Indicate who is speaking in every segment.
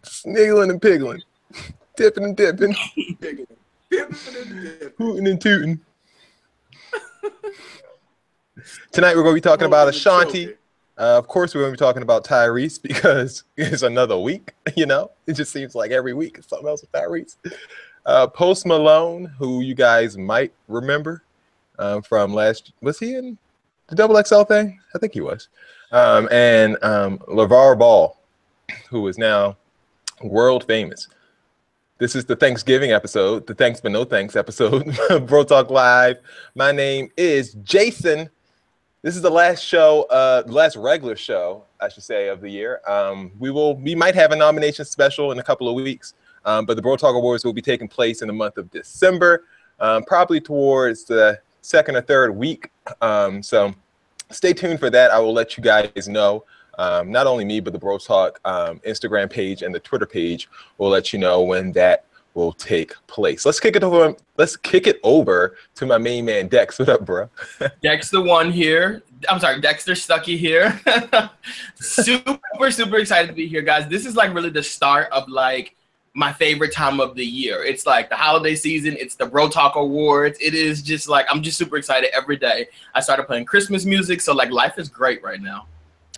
Speaker 1: Sniggling and piggling. Tipping and dipping. Hooting and tooting. Tonight we're going to be talking about Ashanti. Of course, we're going to be talking about Tyrese because it's another week, you know? It just seems like every week it's something else with Tyrese. Post Malone, who you guys might remember from last... Was he in the Double XL thing? I think he was. And Lavar Ball, who is now world famous. This is the Thanksgiving episode, the Thanks But No Thanks episode of Bro Talk Live. My name is Jason. This is the last show, last regular show, I should say, of the year. We might have a nomination special in a couple of weeks, but the Bro Talk Awards will be taking place in the month of December, probably towards the second or third week. So stay tuned for that. I will let you guys know. Not only me, but the Bro Talk Instagram page and the Twitter page will let you know when that will take place. Let's kick it over. Let's kick it over to my main man, Dex. What up, bro?
Speaker 2: Dex the one here. I'm sorry, Dexter Stuckey here. super excited to be here, guys. This is like really the start of like my favorite time of the year. It's like the holiday season. It's the Bro Talk Awards. It is just like, I'm just super excited every day. I started playing Christmas music, so like life is great right now.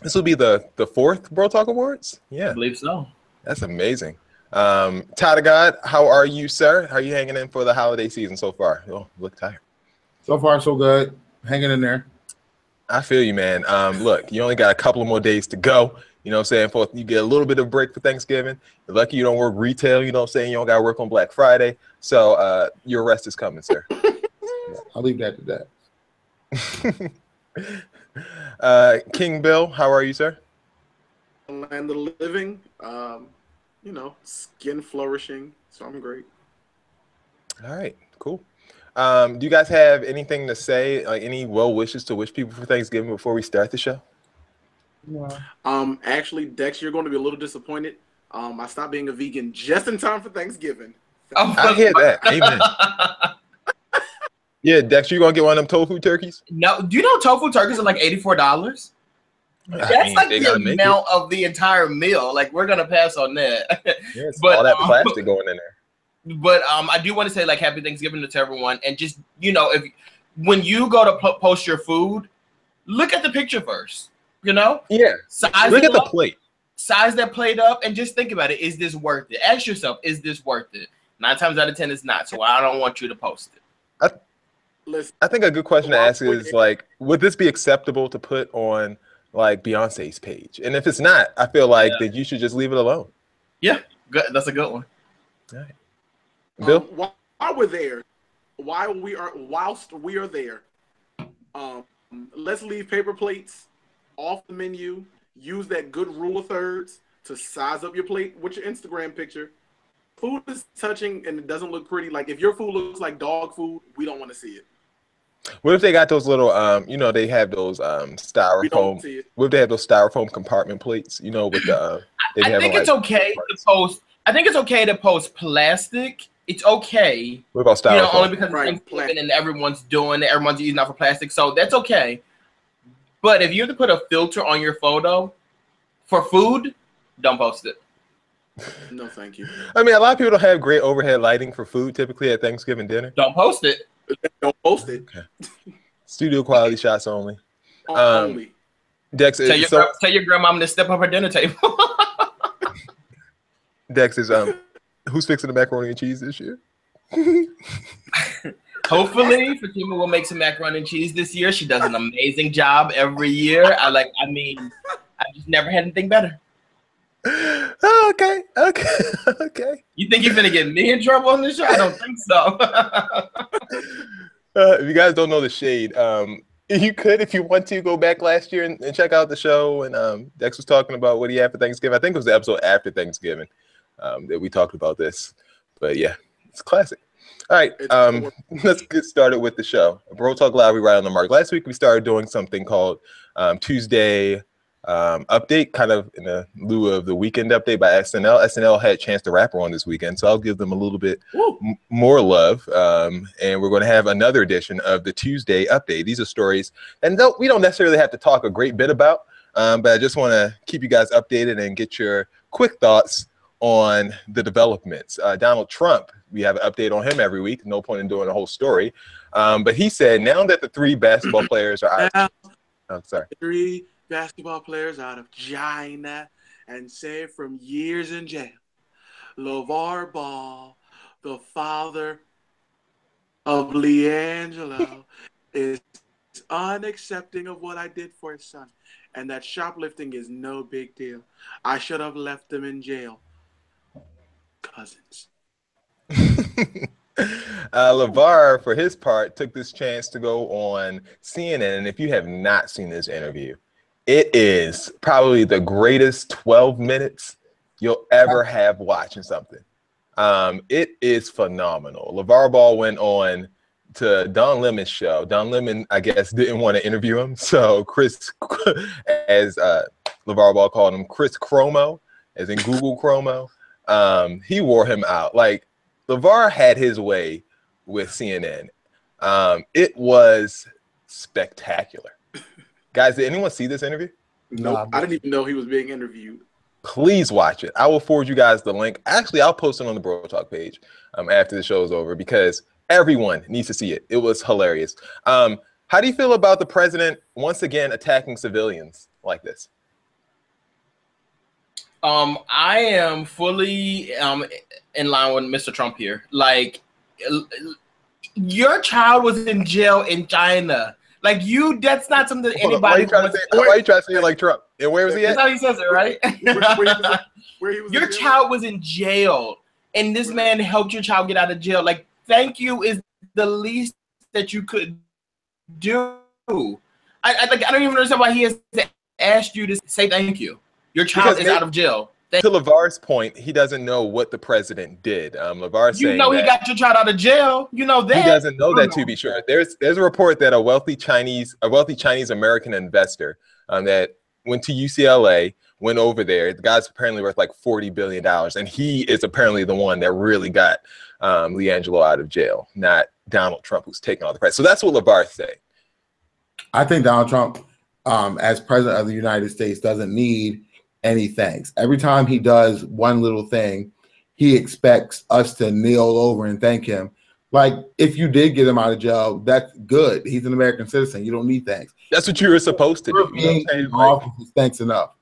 Speaker 1: This will be the fourth Bro Talk Awards? Yeah.
Speaker 2: I believe so.
Speaker 1: That's amazing. Todd of God, how are you, sir? How are you hanging in for the holiday season so far? Oh, look tired.
Speaker 3: So far, so good. Hanging in there.
Speaker 1: I feel you, man. Look, you only got a couple of more days to go. You know what I'm saying? You get a little bit of break for Thanksgiving. You're lucky you don't work retail. You know what I'm saying? You don't got to work on Black Friday. So your rest is coming, sir.
Speaker 3: I'll leave that to
Speaker 1: that. King Bill, how are you, sir?
Speaker 4: Land of the living. You know, skin flourishing. So I'm great.
Speaker 1: All right, cool. Do you guys have anything to say, like any well wishes to wish people for Thanksgiving before we start the show?
Speaker 4: Yeah. Actually, Dex, you're going to be a little disappointed. I stopped being a vegan just in time for Thanksgiving.
Speaker 1: I hear that. Amen. Yeah, Dex, you gonna get one of them tofu turkeys?
Speaker 2: No, do you know tofu turkeys are like $84? That's like the amount of the entire meal. Like, we're gonna pass on that.
Speaker 1: Yeah, but all that plastic going in there.
Speaker 2: But I do want to say like Happy Thanksgiving to everyone, and just, you know, when you go to post your food, look at the picture first. You know,
Speaker 1: yeah. Look at the plate.
Speaker 2: Size that plate up, and just think about it. Is this worth it? Ask yourself, is this worth it? 9 times out of 10, it's not. So I don't want you to post it.
Speaker 1: I think a good question to ask is like, would this be acceptable to put on like Beyonce's page? And if it's not, I feel like that you should just leave it alone.
Speaker 2: Yeah, good. That's a good one.
Speaker 1: All right. Bill,
Speaker 4: while we're there, whilst we are there, let's leave paper plates off the menu. Use that good rule of thirds to size up your plate with your Instagram picture. Food is touching and it doesn't look pretty. Like if your food looks like dog food, we don't want to see it.
Speaker 1: What if they got those little, you know, they have those styrofoam. What if they have those styrofoam compartment plates? You know, with the.
Speaker 2: I think it's okay to post. I think it's okay to post plastic. It's okay.
Speaker 1: What about styrofoam?
Speaker 2: You know, only because it's Thanksgiving and everyone's doing it. Everyone's using out for plastic, so that's okay. But if you have to put a filter on your photo for food, don't post it.
Speaker 4: No, thank you.
Speaker 1: I mean, a lot of people don't have great overhead lighting for food typically at Thanksgiving dinner.
Speaker 2: Don't post it.
Speaker 4: Don't post it.
Speaker 1: Okay. Studio quality shots only.
Speaker 4: Only.
Speaker 1: Dex,
Speaker 2: tell your grandmama to step up her dinner table.
Speaker 1: Dex is who's fixing the macaroni and cheese this year?
Speaker 2: Hopefully, Fatima will make some macaroni and cheese this year. She does an amazing job every year. I just never had anything better.
Speaker 1: Oh, okay.
Speaker 2: You think you're gonna get me in trouble on this show? I don't think so.
Speaker 1: If you guys don't know the shade, you could, if you want to, go back last year and check out the show. And Dex was talking about what he had for Thanksgiving. I think it was the episode after Thanksgiving that we talked about this. But yeah, it's classic. All right, let's get started with the show. Bro Talk Live, we right on the mark. Last week we started doing something called Tuesday update, kind of in the lieu of the weekend update by SNL. SNL had Chance the Rapper on this weekend, so I'll give them a little bit more love. And we're going to have another edition of the Tuesday update. These are stories, and we don't necessarily have to talk a great bit about, but I just want to keep you guys updated and get your quick thoughts on the developments. Donald Trump, we have an update on him every week. No point in doing a whole story. But he said now that the 3 basketball players are out. Oh, sorry.
Speaker 4: 3 basketball players out of China and saved from years in jail. LeVar Ball, the father of LeAngelo, is unaccepting of what I did for his son. And that shoplifting is no big deal. I should have left him in jail. Cousins.
Speaker 1: LeVar, for his part, took this chance to go on CNN. And if you have not seen this interview, it is probably the greatest 12 minutes you'll ever have watching something. It is phenomenal. LeVar Ball went on to Don Lemon's show. Don Lemon, I guess, didn't want to interview him. So Chris, as LeVar Ball called him, Chris Chromo, as in Google Chromo, he wore him out. Like, LeVar had his way with CNN. It was spectacular. Guys, did anyone see this interview?
Speaker 4: Nope. I didn't even know he was being interviewed.
Speaker 1: Please watch it. I will forward you guys the link. Actually, I'll post it on the Bro Talk page after the show is over because everyone needs to see it. It was hilarious. How do you feel about the president once again attacking civilians like this?
Speaker 2: I am fully in line with Mr. Trump here. Like, your child was in jail in China. Like, that's not something that anybody.
Speaker 1: Why are you trying to say it like Trump? And where was he at?
Speaker 2: That's how he says it, right?
Speaker 4: where he was
Speaker 2: your child was in jail, and this man helped your child get out of jail. Like, thank you is the least that you could do. I don't even understand why he has asked you to say thank you. Your child is out of jail.
Speaker 1: To LeVar's point, he doesn't know what the president did. LeVar saying,
Speaker 2: you know, he got your child out of jail. You know that.
Speaker 1: He doesn't know that, to be sure. There's a report that a wealthy Chinese American investor that went to UCLA, went over there. The guy's apparently worth like $40 billion, and he is apparently the one that really got LeAngelo out of jail, not Donald Trump, who's taking all the press. So that's what LeVar said.
Speaker 3: I think Donald Trump, as president of the United States, doesn't need any thanks. Every time he does one little thing, he expects us to kneel over and thank him. Like, if you did get him out of jail, that's good. He's an American citizen. You don't need thanks.
Speaker 1: That's what you were supposed to do.
Speaker 3: You know, thanks enough.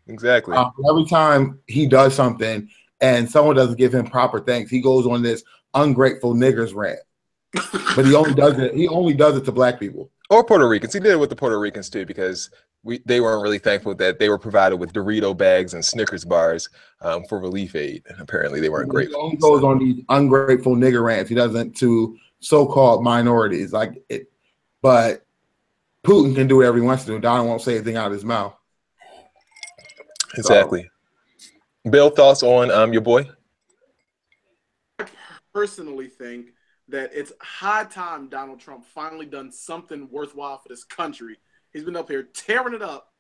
Speaker 1: Exactly.
Speaker 3: Every time he does something and someone doesn't give him proper thanks, he goes on this ungrateful niggers rant. But he only does it. He only does it to black people
Speaker 1: or Puerto Ricans. He did it with the Puerto Ricans too, because they weren't really thankful that they were provided with Dorito bags and Snickers bars for relief aid, and apparently they weren't grateful.
Speaker 3: He goes on these ungrateful nigger rants. He doesn't to so-called minorities, like it. But Putin can do whatever he wants to do. Donald won't say anything out of his mouth.
Speaker 1: Exactly. So, Bill, thoughts on your boy?
Speaker 4: I personally think that it's high time Donald Trump finally done something worthwhile for this country. He's been up here tearing it up.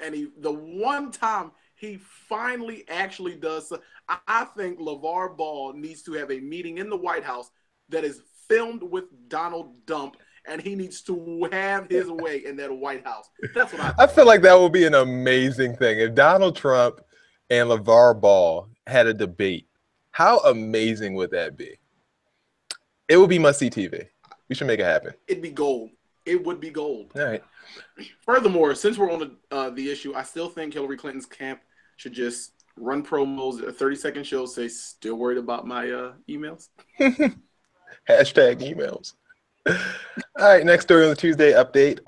Speaker 4: And the one time he finally actually does, I think LeVar Ball needs to have a meeting in the White House that is filmed with Donald Dump, and he needs to have his way in that White House. That's what I
Speaker 1: feel like that would be an amazing thing. If Donald Trump and LeVar Ball had a debate, how amazing would that be? It would be must-see TV. We should make it happen.
Speaker 4: It'd be gold. It would be gold.
Speaker 1: All right.
Speaker 4: Furthermore, since we're on the issue, I still think Hillary Clinton's camp should just run promos, a 30-second show, say, still worried about my emails?
Speaker 1: Hashtag emails. All right, next story on the Tuesday update.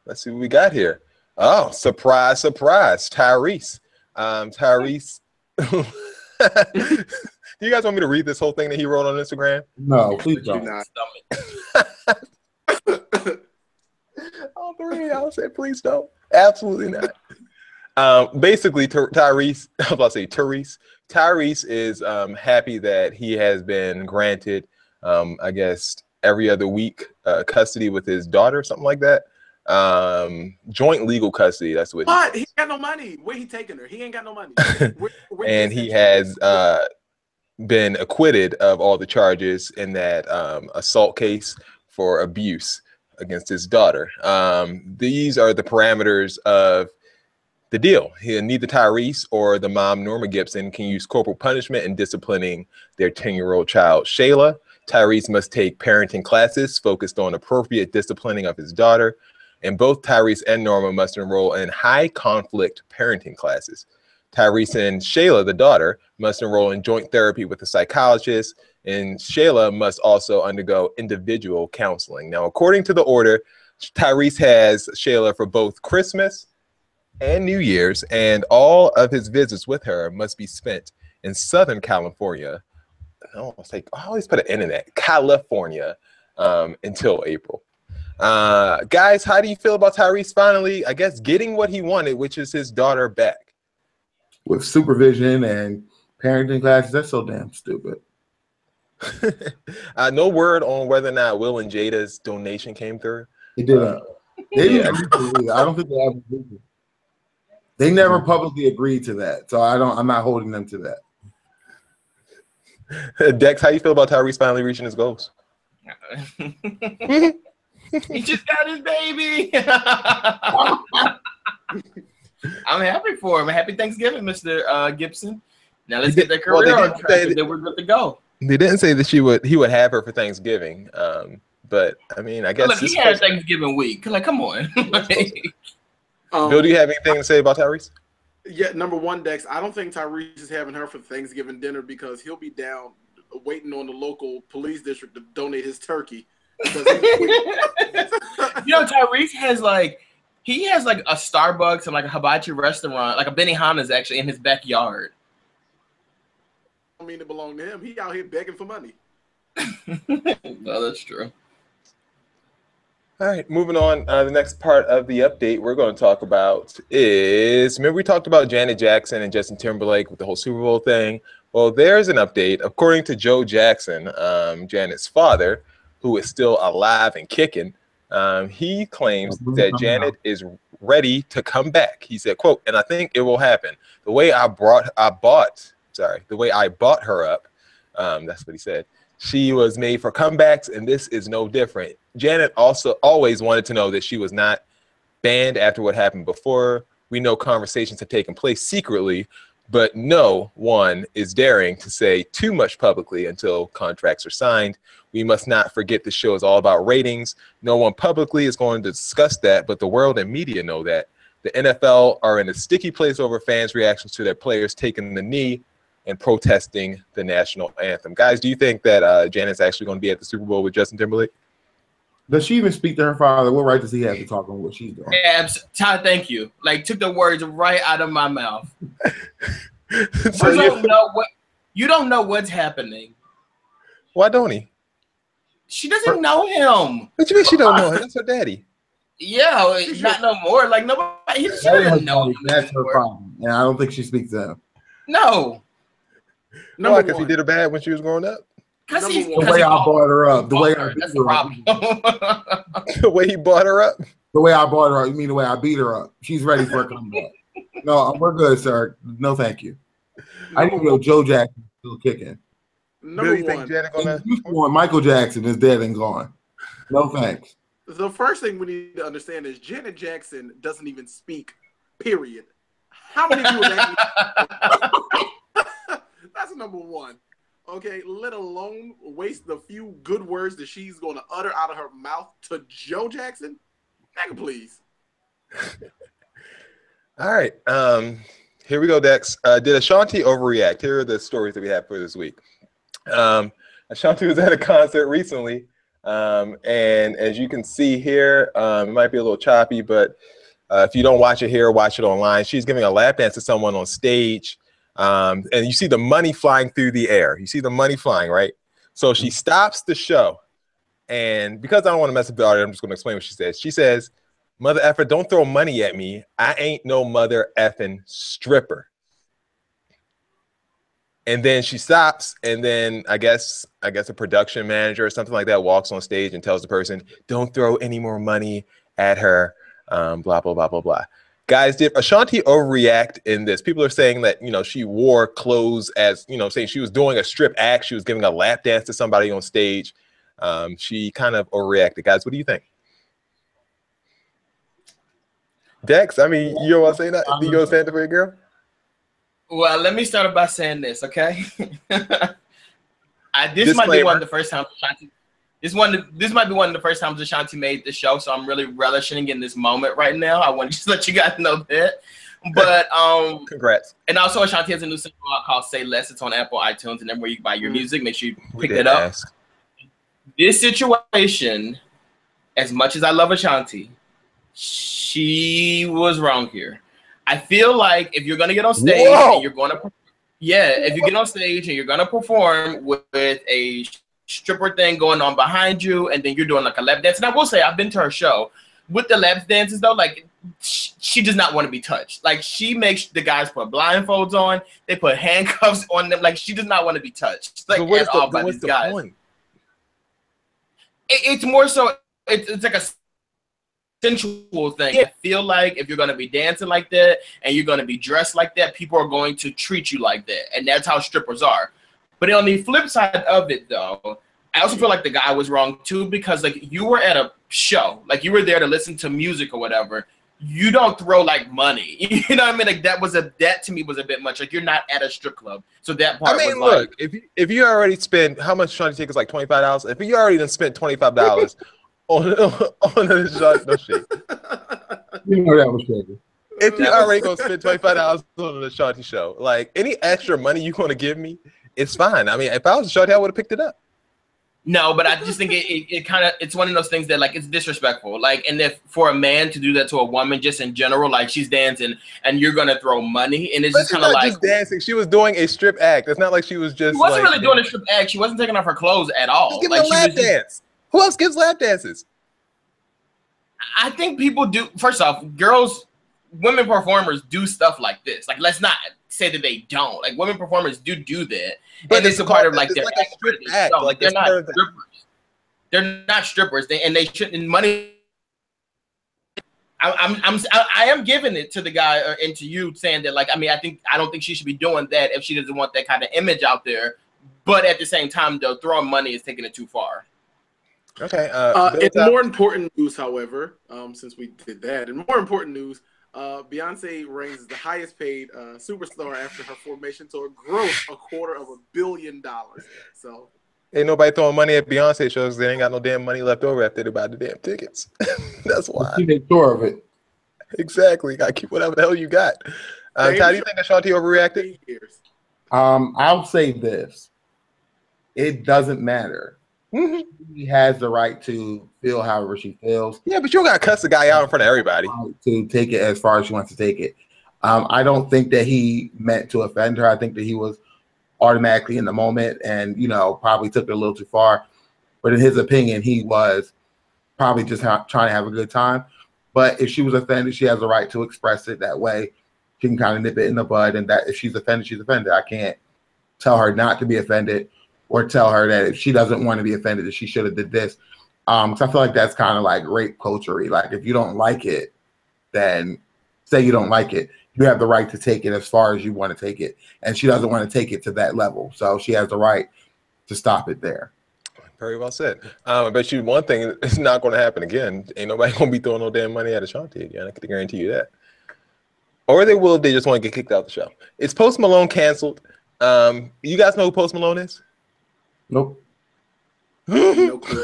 Speaker 1: Let's see what we got here. Oh, surprise, surprise. Tyrese. Tyrese. Do you guys want me to read this whole thing that he wrote on Instagram?
Speaker 3: No, please don't.
Speaker 1: All three of y'all said please don't. Absolutely not. Basically, Tyrese, I was about to say Tyrese. Tyrese is happy that he has been granted, I guess, every other week custody with his daughter, something like that. Joint legal custody. That's what.
Speaker 4: But he got no money. Where he taking her? He ain't got no money.
Speaker 1: And he has been acquitted of all the charges in that assault case for abuse. against his daughter. These are the parameters of the deal. Neither Tyrese or the mom, Norma Gibson, can use corporal punishment in disciplining their 10-year-old child, Shayla. Tyrese must take parenting classes focused on appropriate disciplining of his daughter. And both Tyrese and Norma must enroll in high-conflict parenting classes. Tyrese and Shayla, the daughter, must enroll in joint therapy with a psychologist, and Shayla must also undergo individual counseling. Now, according to the order, Tyrese has Shayla for both Christmas and New Year's, and all of his visits with her must be spent in Southern California. I always put an N in that, California, until April. Guys, how do you feel about Tyrese finally, I guess, getting what he wanted, which is his daughter back?
Speaker 3: With supervision and parenting classes, that's so damn stupid.
Speaker 1: No word on whether or not Will and Jada's donation came through.
Speaker 3: It didn't. They didn't agree to it. I don't think they ever agreed. They never publicly agreed to that, so I'm not holding them to that.
Speaker 1: Dex, how you feel about Tyrese finally reaching his goals?
Speaker 2: He just got his baby. I'm happy for him. Happy Thanksgiving, Mr. Gibson. Now let's get their career on track, and then we're good to go.
Speaker 1: They didn't say that he would have her for Thanksgiving, but I mean, I guess
Speaker 2: look, he had Thanksgiving week. Like, come on.
Speaker 1: Bill, do you have anything to say about Tyrese?
Speaker 4: Yeah, number one, Dex, I don't think Tyrese is having her for Thanksgiving dinner because he'll be down waiting on the local police district to donate his turkey.
Speaker 2: Tyrese has he has a Starbucks and a hibachi restaurant, like a Benihana's actually in his backyard.
Speaker 4: I mean, it belonged to him. He out here begging for money.
Speaker 2: No, that's true.
Speaker 1: All right, moving on. The next part of the update we're going to talk about is, remember we talked about Janet Jackson and Justin Timberlake with the whole Super Bowl thing? Well, there's an update. According to Joe Jackson, Janet's father, who is still alive and kicking, he claims that Janet is ready to come back. He said, quote, and I think it will happen. The way I bought her up, that's what he said. She was made for comebacks, and this is no different. Janet also always wanted to know that she was not banned after what happened before. We know conversations have taken place secretly, but no one is daring to say too much publicly until contracts are signed. We must not forget the show is all about ratings. No one publicly is going to discuss that, but the world and media know that. The NFL are in a sticky place over fans' reactions to their players taking the knee and protesting the national anthem. Guys, do you think that Janet's actually going to be at the Super Bowl with Justin Timberlake?
Speaker 3: Does she even speak to her father? What right does he have to talk on what she's doing?
Speaker 2: Todd, thank you. Took the words right out of my mouth.
Speaker 1: So
Speaker 2: you don't know what's happening.
Speaker 1: Why don't he?
Speaker 2: She doesn't know him.
Speaker 1: What do you mean she don't know him? That's her daddy.
Speaker 2: Yeah, not no more. Nobody. She doesn't know him.
Speaker 3: That's her problem, and I don't think she speaks to him.
Speaker 2: No.
Speaker 1: Why? Because he did her bad when she was growing up.
Speaker 3: The way I brought her up. The way I
Speaker 2: that's the problem.
Speaker 1: The way he brought her up.
Speaker 3: The way I brought her up. You mean the way I beat her up? She's ready for a comeback. No, we're good, sir. No, thank you. I need to go. Joe Jackson still kicking.
Speaker 4: Number
Speaker 1: you think Janet
Speaker 3: Michael Jackson is dead and gone. No thanks.
Speaker 4: The first thing we need to understand is Janet Jackson doesn't even speak. Period. How many people actually? That's number one. Okay, let alone waste the few good words that she's going to utter out of her mouth to Joe Jackson. Nigga, please.
Speaker 1: All right. Here we go, Dex. Did Ashanti overreact? Here are the stories that we have for this week. Ashanti was at a concert recently, and as you can see here, it might be a little choppy, but if you don't watch it here, watch it online. She's giving a lap dance to someone on stage, and you see the money flying through the air. You see the money flying, right? So she stops the show, and because I don't want to mess up the audio, I'm just going to explain what she says. She says, "Mother effer, don't throw money at me. I ain't no mother effing stripper." And then she stops, and then I guess a production manager or something like that walks on stage and tells the person, "Don't throw any more money at her." Blah blah blah blah blah. Guys, did Ashanti overreact in this? People are saying that she wore clothes as saying she was doing a strip act. She was giving a lap dance to somebody on stage. She kind of overreacted. Guys, what do you think? Dex, I mean, you don't want to say that? You gonna stand up for your girl?
Speaker 2: Well, let me start by saying this, okay? This might be one of the first times Ashanti. This might be one of the first times Ashanti made the show, so I'm really relishing in this moment right now. I want to just let you guys know that. But
Speaker 1: congrats.
Speaker 2: And also Ashanti has a new single called "Say Less." It's on Apple, iTunes, and everywhere you buy your music. Make sure you pick it up. This situation, as much as I love Ashanti, she was wrong here. I feel like if you're gonna get on stage and you're gonna, if you get on stage and you're gonna perform with a stripper thing going on behind you, and then you're doing like a lap dance. And I will say, I've been to her show with the lap dances though. Like, she does not want to be touched. Like, she makes the guys put blindfolds on. They put handcuffs on them. Like, she does not want to be touched. Like, at all by these guys. It's more so. It's like a sensual thing. I feel like if you're going to be dancing like that and you're going to be dressed like that, people are going to treat you like that, and that's how strippers are. But on the flip side of it, though, I also feel like the guy was wrong too, because like, you were at a show, like you were there to listen to music or whatever. You don't throw like money, you know what I mean? Like, that to me was a bit much. Like, you're not at a strip club, so that part. I mean, was
Speaker 1: look, if you already spend, how much Ashanti tickets, like $25? If you already done spent $25 on the shot, no shit.
Speaker 3: You know that was crazy.
Speaker 1: If you already gonna spend $25 on the Ashanti show, like, any extra money you want to give me, it's fine. I mean, if I was Ashanti, I would have picked it up.
Speaker 2: No, but I just think it kind of, it's one of those things that, like, it's disrespectful. Like, and if for a man to do that to a woman, just in general, like, she's dancing and you're gonna throw money, and it's just kind of like,
Speaker 1: just dancing. She was doing a strip act. It's not like she was just.
Speaker 2: She wasn't really doing a strip act. She wasn't taking off her clothes at all.
Speaker 1: Like, a lap dance. Who else gives lap dances?
Speaker 2: I think people do. First off, women performers do stuff like this. Like, let's not say that they don't. Like, women performers do that, but it's a part of like their act. Like, they're not strippers. They're not strippers. They shouldn't. Money. I am giving it to the guy and to you, saying that, like, I mean, I don't think she should be doing that if she doesn't want that kind of image out there. But at the same time, though, throwing money is taking it too far.
Speaker 1: Okay.
Speaker 4: In more important news, however, since we did that, in more important news, Beyonce reigns as the highest paid superstar after her formation to a gross $250 million. So
Speaker 1: ain't nobody throwing money at Beyonce shows. They ain't got no damn money left over after they buy the damn tickets. That's why.
Speaker 3: You make sure of it.
Speaker 1: Exactly. Gotta keep whatever the hell you got. Ty, do you think Ashanti overreacted?
Speaker 3: I'll say this. It doesn't matter. She has the right to feel however she feels.
Speaker 1: Yeah, but you don't gotta cuss the guy out in front of everybody.
Speaker 3: To take it as far as she wants to take it. I don't think that he meant to offend her. I think that he was automatically in the moment and, probably took it a little too far. But in his opinion, he was probably just trying to have a good time. But if she was offended, she has the right to express it that way. She can kind of nip it in the bud, and that if she's offended, she's offended. I can't tell her not to be offended or tell her that if she doesn't want to be offended, that she should have did this. So I feel like that's kind of like rape culture-y. Like, if you don't like it, then say you don't like it. You have the right to take it as far as you want to take it. And she doesn't want to take it to that level. So she has the right to stop it there.
Speaker 1: Very well said. I bet you one thing, it's not going to happen again. Ain't nobody going to be throwing no damn money at Ashanti again. I can guarantee you that. Or they will if they just want to get kicked out the show. Is Post Malone canceled? You guys know who Post Malone is?
Speaker 3: Nope.
Speaker 4: No clue.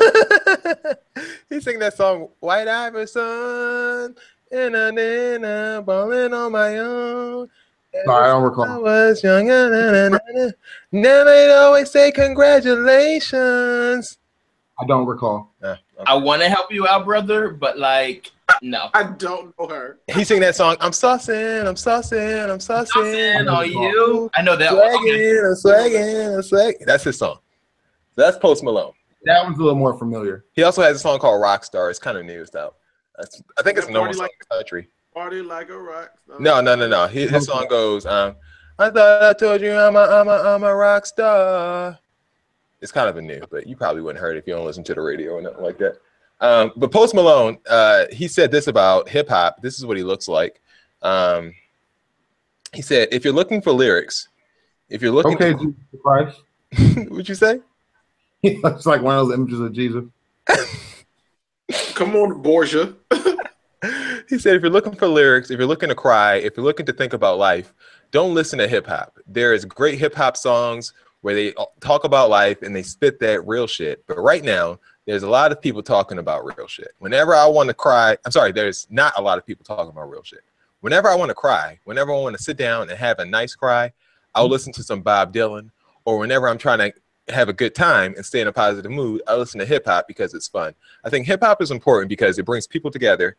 Speaker 1: He sang that song, White Iverson, and balling on my own.
Speaker 3: Sorry, I don't recall.
Speaker 1: I was young, now they'd always say congratulations.
Speaker 3: I don't recall.
Speaker 1: Okay.
Speaker 2: I want to help you out, brother, but like, no.
Speaker 4: I don't know her.
Speaker 1: He sang that song, I'm saucing
Speaker 2: on you. I know that
Speaker 1: one. I'm swagging. That's his song. That's Post Malone.
Speaker 3: That one's a little more familiar.
Speaker 1: He also has a song called Rockstar. It's kind of news, though. I think it's a normal song in the country.
Speaker 4: Party like a rock star.
Speaker 1: No. His song goes, I thought I told you I'm a rock star. It's kind of a new, but you probably wouldn't heard it if you don't listen to the radio or nothing like that. But Post Malone, he said this about hip hop. This is what he looks like. He said, if you're looking for lyrics, if you're looking
Speaker 3: Jesus Christ.
Speaker 1: What'd you say?
Speaker 3: He looks like one of those images of Jesus.
Speaker 4: Come on, Borgia.
Speaker 1: He said, if you're looking for lyrics, if you're looking to cry, if you're looking to think about life, don't listen to hip hop. There is great hip hop songs where they talk about life and they spit that real shit. But right now, there's a lot of people talking about real shit. Whenever I want to cry, I'm sorry, there's not a lot of people talking about real shit. Whenever I want to cry, whenever I want to sit down and have a nice cry, I'll listen to some Bob Dylan. Or whenever I'm trying to have a good time and stay in a positive mood, I listen to hip hop because it's fun. I think hip hop is important because it brings people together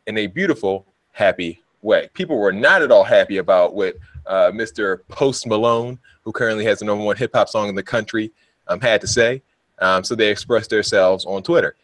Speaker 1: in a beautiful, happy way. People were not at all happy about what Mr. Post Malone, who currently has the #1 hip hop song in the country, had to say. So they expressed themselves on Twitter.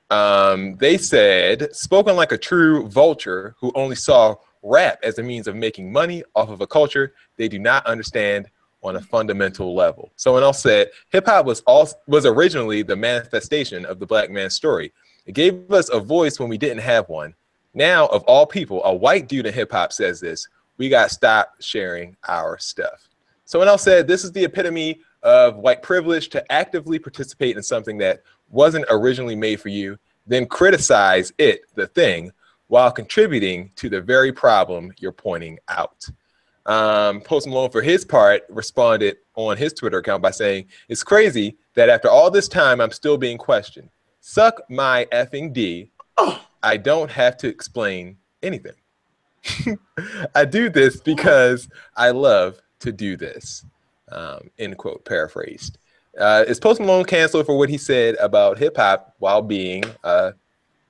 Speaker 1: They said, spoken like a true vulture who only saw rap as a means of making money off of a culture they do not understand on a fundamental level. Someone else said, hip hop was originally the manifestation of the black man's story. It gave us a voice when we didn't have one. Now, of all people, a white dude in hip hop says this. We got to stop sharing our stuff. Someone else said, this is the epitome of white privilege to actively participate in something that wasn't originally made for you, then criticize it, the thing, while contributing to the very problem you're pointing out. Post Malone, for his part, responded on his Twitter account by saying, it's crazy that after all this time, I'm still being questioned. Suck my effing D. I don't have to explain anything. I do this because I love to do this. End quote, paraphrased. Is Post Malone canceled for what he said about hip hop while being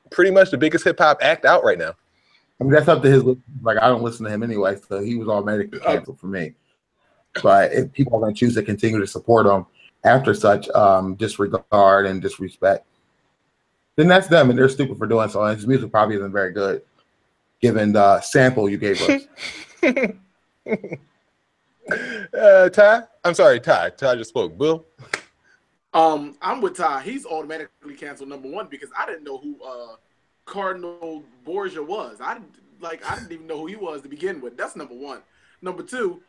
Speaker 1: pretty much the biggest hip hop act out right now?
Speaker 3: I mean, that's up to his. Like, I don't listen to him anyway, so he was automatically canceled for me. But if people are going to choose to continue to support him after such disregard and disrespect, then that's them, and they're stupid for doing so. And his music probably isn't very good, given the sample you gave us.
Speaker 1: Ty? I'm sorry, Ty. Ty just spoke. Bill?
Speaker 4: I'm with Ty. He's automatically canceled, #1, because I didn't know who Cardinal Borgia was. I didn't even know who he was to begin with. That's #1. #2,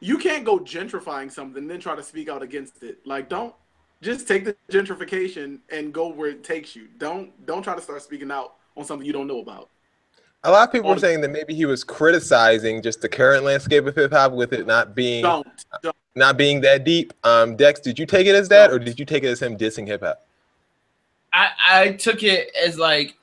Speaker 4: you can't go gentrifying something and then try to speak out against it. Like, don't just take the gentrification and go where it takes you. Don't try to start speaking out on something you don't know about.
Speaker 1: A lot of people were saying that maybe he was criticizing just the current landscape of hip hop with it not being not being that deep. Dex, did you take it as that, or did you take it as him dissing hip hop?
Speaker 2: I took it as like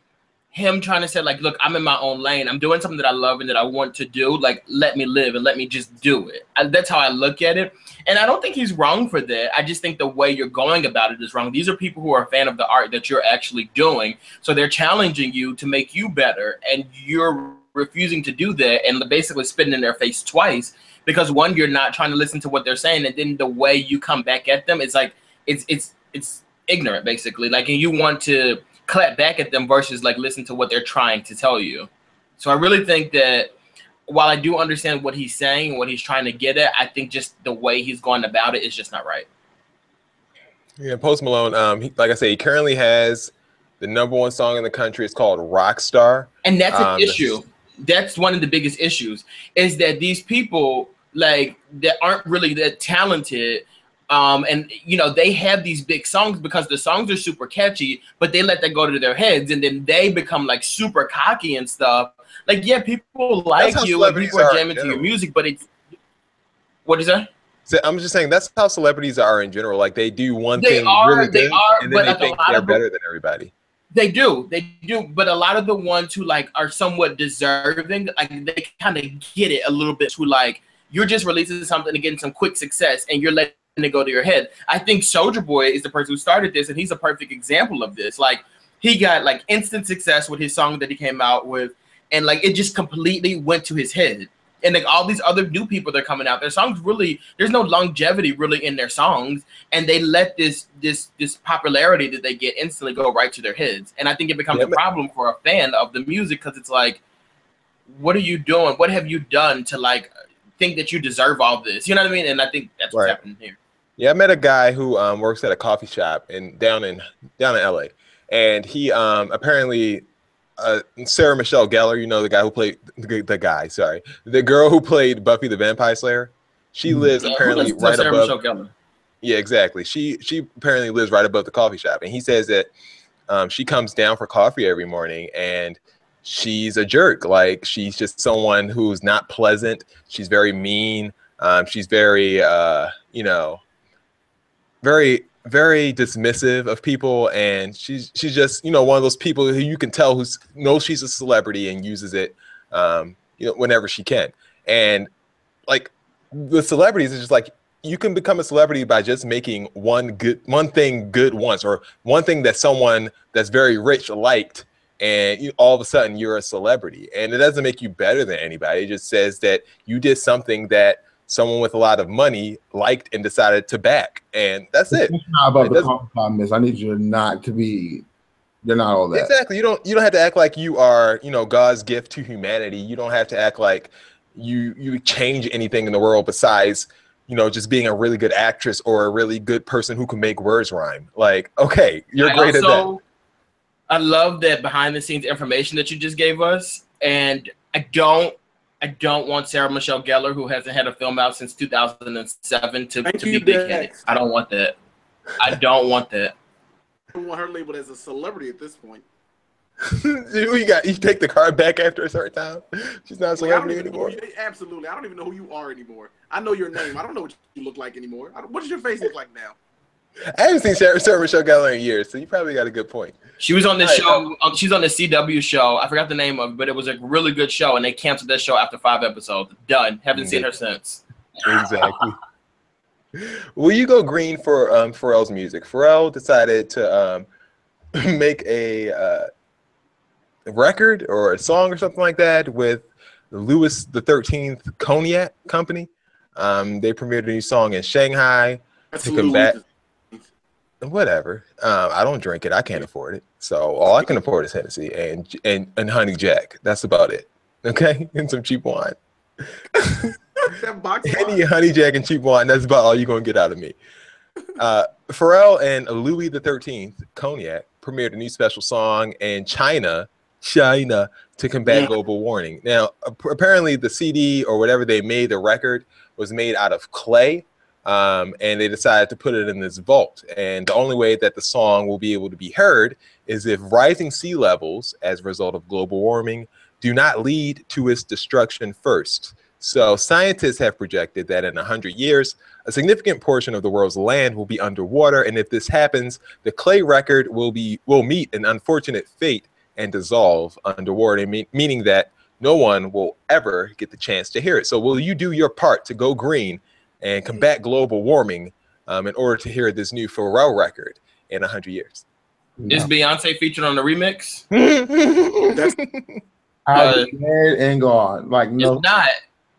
Speaker 2: him trying to say, like, look, I'm in my own lane. I'm doing something that I love and that I want to do. Like, let me live and let me just do it. That's how I look at it. And I don't think he's wrong for that. I just think the way you're going about it is wrong. These are people who are a fan of the art that you're actually doing. So they're challenging you to make you better. And you're refusing to do that and basically spitting in their face twice. Because one, you're not trying to listen to what they're saying. And then the way you come back at them, it's like, it's ignorant, basically. Like, and you want to clap back at them versus like listen to what they're trying to tell you. So I really think that while I do understand what he's saying and what he's trying to get at, I think just the way he's going about it is just not right.
Speaker 1: Yeah, Post Malone, like I say, he currently has the #1 song in the country. It's called Rockstar.
Speaker 2: And that's an issue. That's one of the biggest issues, is that these people like that aren't really that talented. And you know, they have these big songs because the songs are super catchy, but they let that go to their heads and then they become like super cocky and stuff. Like, yeah, people like you and people are jamming to your music, but it's what is that?
Speaker 1: So I'm just saying that's how celebrities are in general. Like, they do one thing really good, and then they think they're better than everybody.
Speaker 2: They do, but a lot of the ones who like are somewhat deserving, like they kind of get it a little bit. Who like, you're just releasing something and getting some quick success, and you're letting to go to your head. I think Soulja Boy is the person who started this, and he's a perfect example of this. Like, he got like instant success with his song that he came out with, and like it just completely went to his head. And like all these other new people that are coming out, their songs really, there's no longevity really in their songs, and they let this popularity that they get instantly go right to their heads. And I think it becomes a problem for a fan of the music, because it's like, what are you doing? What have you done to like think that you deserve all this? You know what I mean? And I think that's what's happening here.
Speaker 1: Yeah, I met a guy who works at a coffee shop down in LA, and he apparently Sarah Michelle Gellar, you know, the girl who played Buffy the Vampire Slayer. She lives apparently right above.
Speaker 2: Michelle Gellar?
Speaker 1: Yeah, exactly. She apparently lives right above the coffee shop, and he says that she comes down for coffee every morning, and she's a jerk. Like, she's just someone who's not pleasant. She's very mean. She's very, very, very dismissive of people, and she's just, one of those people who you can tell knows she's a celebrity and uses it, whenever she can. And like, the celebrities is just like, you can become a celebrity by just making one thing good once, or one thing that someone that's very rich liked, and all of a sudden you're a celebrity. And it doesn't make you better than anybody. It just says that you did something that someone with a lot of money liked and decided to back, and that's it.
Speaker 3: It's not about the compliment. I need you not to be. You're not all that.
Speaker 1: Exactly. You don't have to act like you are, God's gift to humanity. You don't have to act like you change anything in the world besides, just being a really good actress or a really good person who can make words rhyme. Like, okay, you're great at that.
Speaker 2: I love that behind the scenes information that you just gave us, and I don't want Sarah Michelle Gellar, who hasn't had a film out since 2007, to be big-headed. I don't want that. I don't want that.
Speaker 4: I want her labeled as a celebrity at this point.
Speaker 1: You take the card back after a certain time. She's not a celebrity anymore.
Speaker 4: Absolutely. I don't even know who you are anymore. I know your name. I don't know what you look like anymore. What does your face look like now?
Speaker 1: I haven't seen Sarah Michelle Gellar in years, so you probably got a good point.
Speaker 2: She was on this show. She's on the CW show. I forgot the name of it, but it was a really good show, and they canceled that show after 5 episodes. Done. Haven't seen her since.
Speaker 1: Exactly. Will you go green for Pharrell's music? Pharrell decided to make a record or a song or something like that with Louis the 13th Cognac Company. They premiered a new song in Shanghai to combat. Whatever. I don't drink it. I can't afford it. So all I can afford is Hennessy and Honey Jack. That's about it. Okay, and some cheap wine. Honey Jack and cheap wine. That's about all you're gonna get out of me. Pharrell and Louis the 13th Cognac premiered a new special song in China to combat global warming. Now, apparently the CD or whatever they made, the record, was made out of clay. And they decided to put it in this vault. And the only way that the song will be able to be heard is if rising sea levels as a result of global warming do not lead to its destruction first. So scientists have projected that in 100 years, a significant portion of the world's land will be underwater. And if this happens, the clay record will meet an unfortunate fate and dissolve underwater, meaning that no one will ever get the chance to hear it. So will you do your part to go green and combat global warming in order to hear this new Pharrell record in 100 years?
Speaker 2: Is Beyonce featured on the remix?
Speaker 3: I'm dead and gone. Like, no.
Speaker 2: It's not.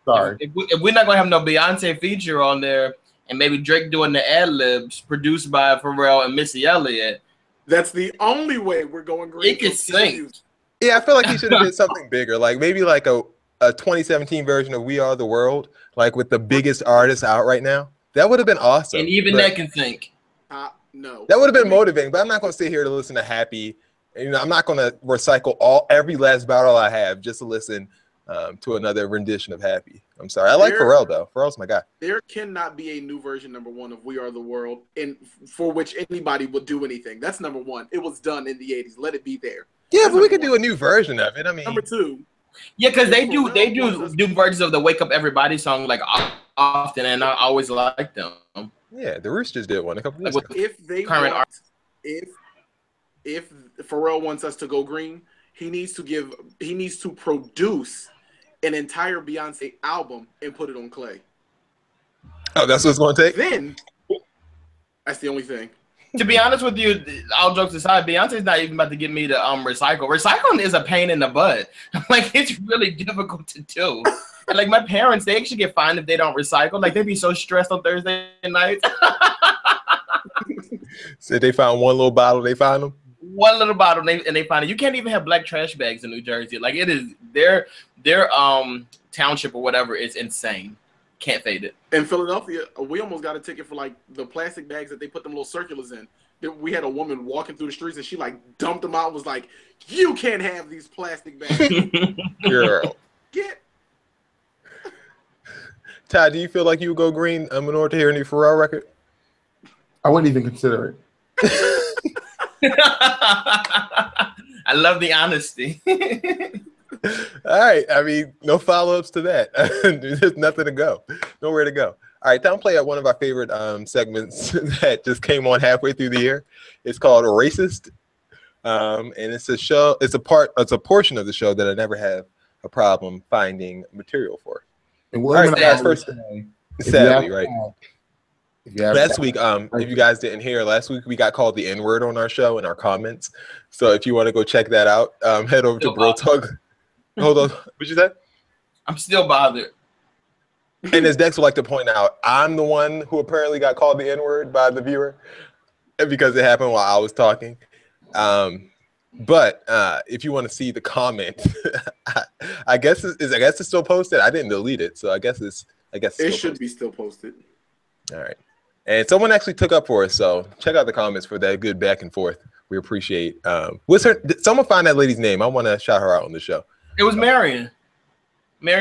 Speaker 3: Sorry.
Speaker 2: If we're not going to have no Beyonce feature on there, and maybe Drake doing the ad-libs produced by Pharrell and Missy Elliott,
Speaker 4: that's the only way we're going green.
Speaker 2: It can sing.
Speaker 1: Yeah, I feel like he should have did something bigger. Like, maybe like a 2017 version of We Are the World, like with the biggest artists out right now. That would have been awesome.
Speaker 2: And even that can think.
Speaker 4: No.
Speaker 1: That would have been motivating, but I'm not going to sit here to listen to Happy. I'm not going to recycle every last battle I have just to listen to another rendition of Happy. I'm sorry. I like Pharrell, though. Pharrell's my guy.
Speaker 4: There cannot be a new version, number one, of We Are the World, and for which anybody would do anything. That's number one. It was done in the 80s. Let it be there.
Speaker 1: Yeah, that's but we could do a new version of it. I mean,
Speaker 4: number two.
Speaker 2: Yeah, because they do versions of the Wake Up Everybody song like often, and I always like them.
Speaker 1: Yeah, the Roosters did one a couple years ago.
Speaker 4: If Pharrell wants us to go green, he needs to produce an entire Beyonce album and put it on clay.
Speaker 1: Oh, that's what it's going to take?
Speaker 4: Then, that's the only thing.
Speaker 2: To be honest with you, all jokes aside, Beyonce's not even about to get me to recycle. Recycling is a pain in the butt. Like, it's really difficult to do. And like my parents, they actually get fined if they don't recycle. Like, they'd be so stressed on Thursday nights.
Speaker 1: So they found one little bottle, they found them?
Speaker 2: One little bottle, and they find it. You can't even have black trash bags in New Jersey. Like, it is their township or whatever is insane. Can't fade it.
Speaker 4: In Philadelphia, we almost got a ticket for like the plastic bags that they put them little circulars in. We had a woman walking through the streets and she like dumped them out and was like, "You can't have these plastic bags."
Speaker 1: Girl.
Speaker 4: Get.
Speaker 1: Ty, do you feel like you would go green in order to hear a new Pharrell record?
Speaker 3: I wouldn't even consider it.
Speaker 2: I love the honesty.
Speaker 1: All right. I mean, no follow-ups to that. There's nothing to go. Nowhere to go. All right, time to play at one of our favorite segments that just came on halfway through the year. It's called Racist. And it's a show, it's a portion of the show that I never have a problem finding material for.
Speaker 3: And
Speaker 1: all right, guys, first, sadly, right? Last week, if you guys didn't hear, last week we got called the N-word on our show in our comments. So if you want to go check that out, head over to Bro Talk. Hold on, what'd you say?
Speaker 2: I'm still bothered.
Speaker 1: And as Dex would like to point out, I'm the one who apparently got called the N-word by the viewer because it happened while I was talking. But if you want to see the comment, I guess it's still posted. I didn't delete it, so I guess it should be still posted. All right, and someone actually took up for us, so check out the comments for that good back and forth. We appreciate. What's her? Did someone find that lady's name? I want to shout her out on the show.
Speaker 2: It was Marion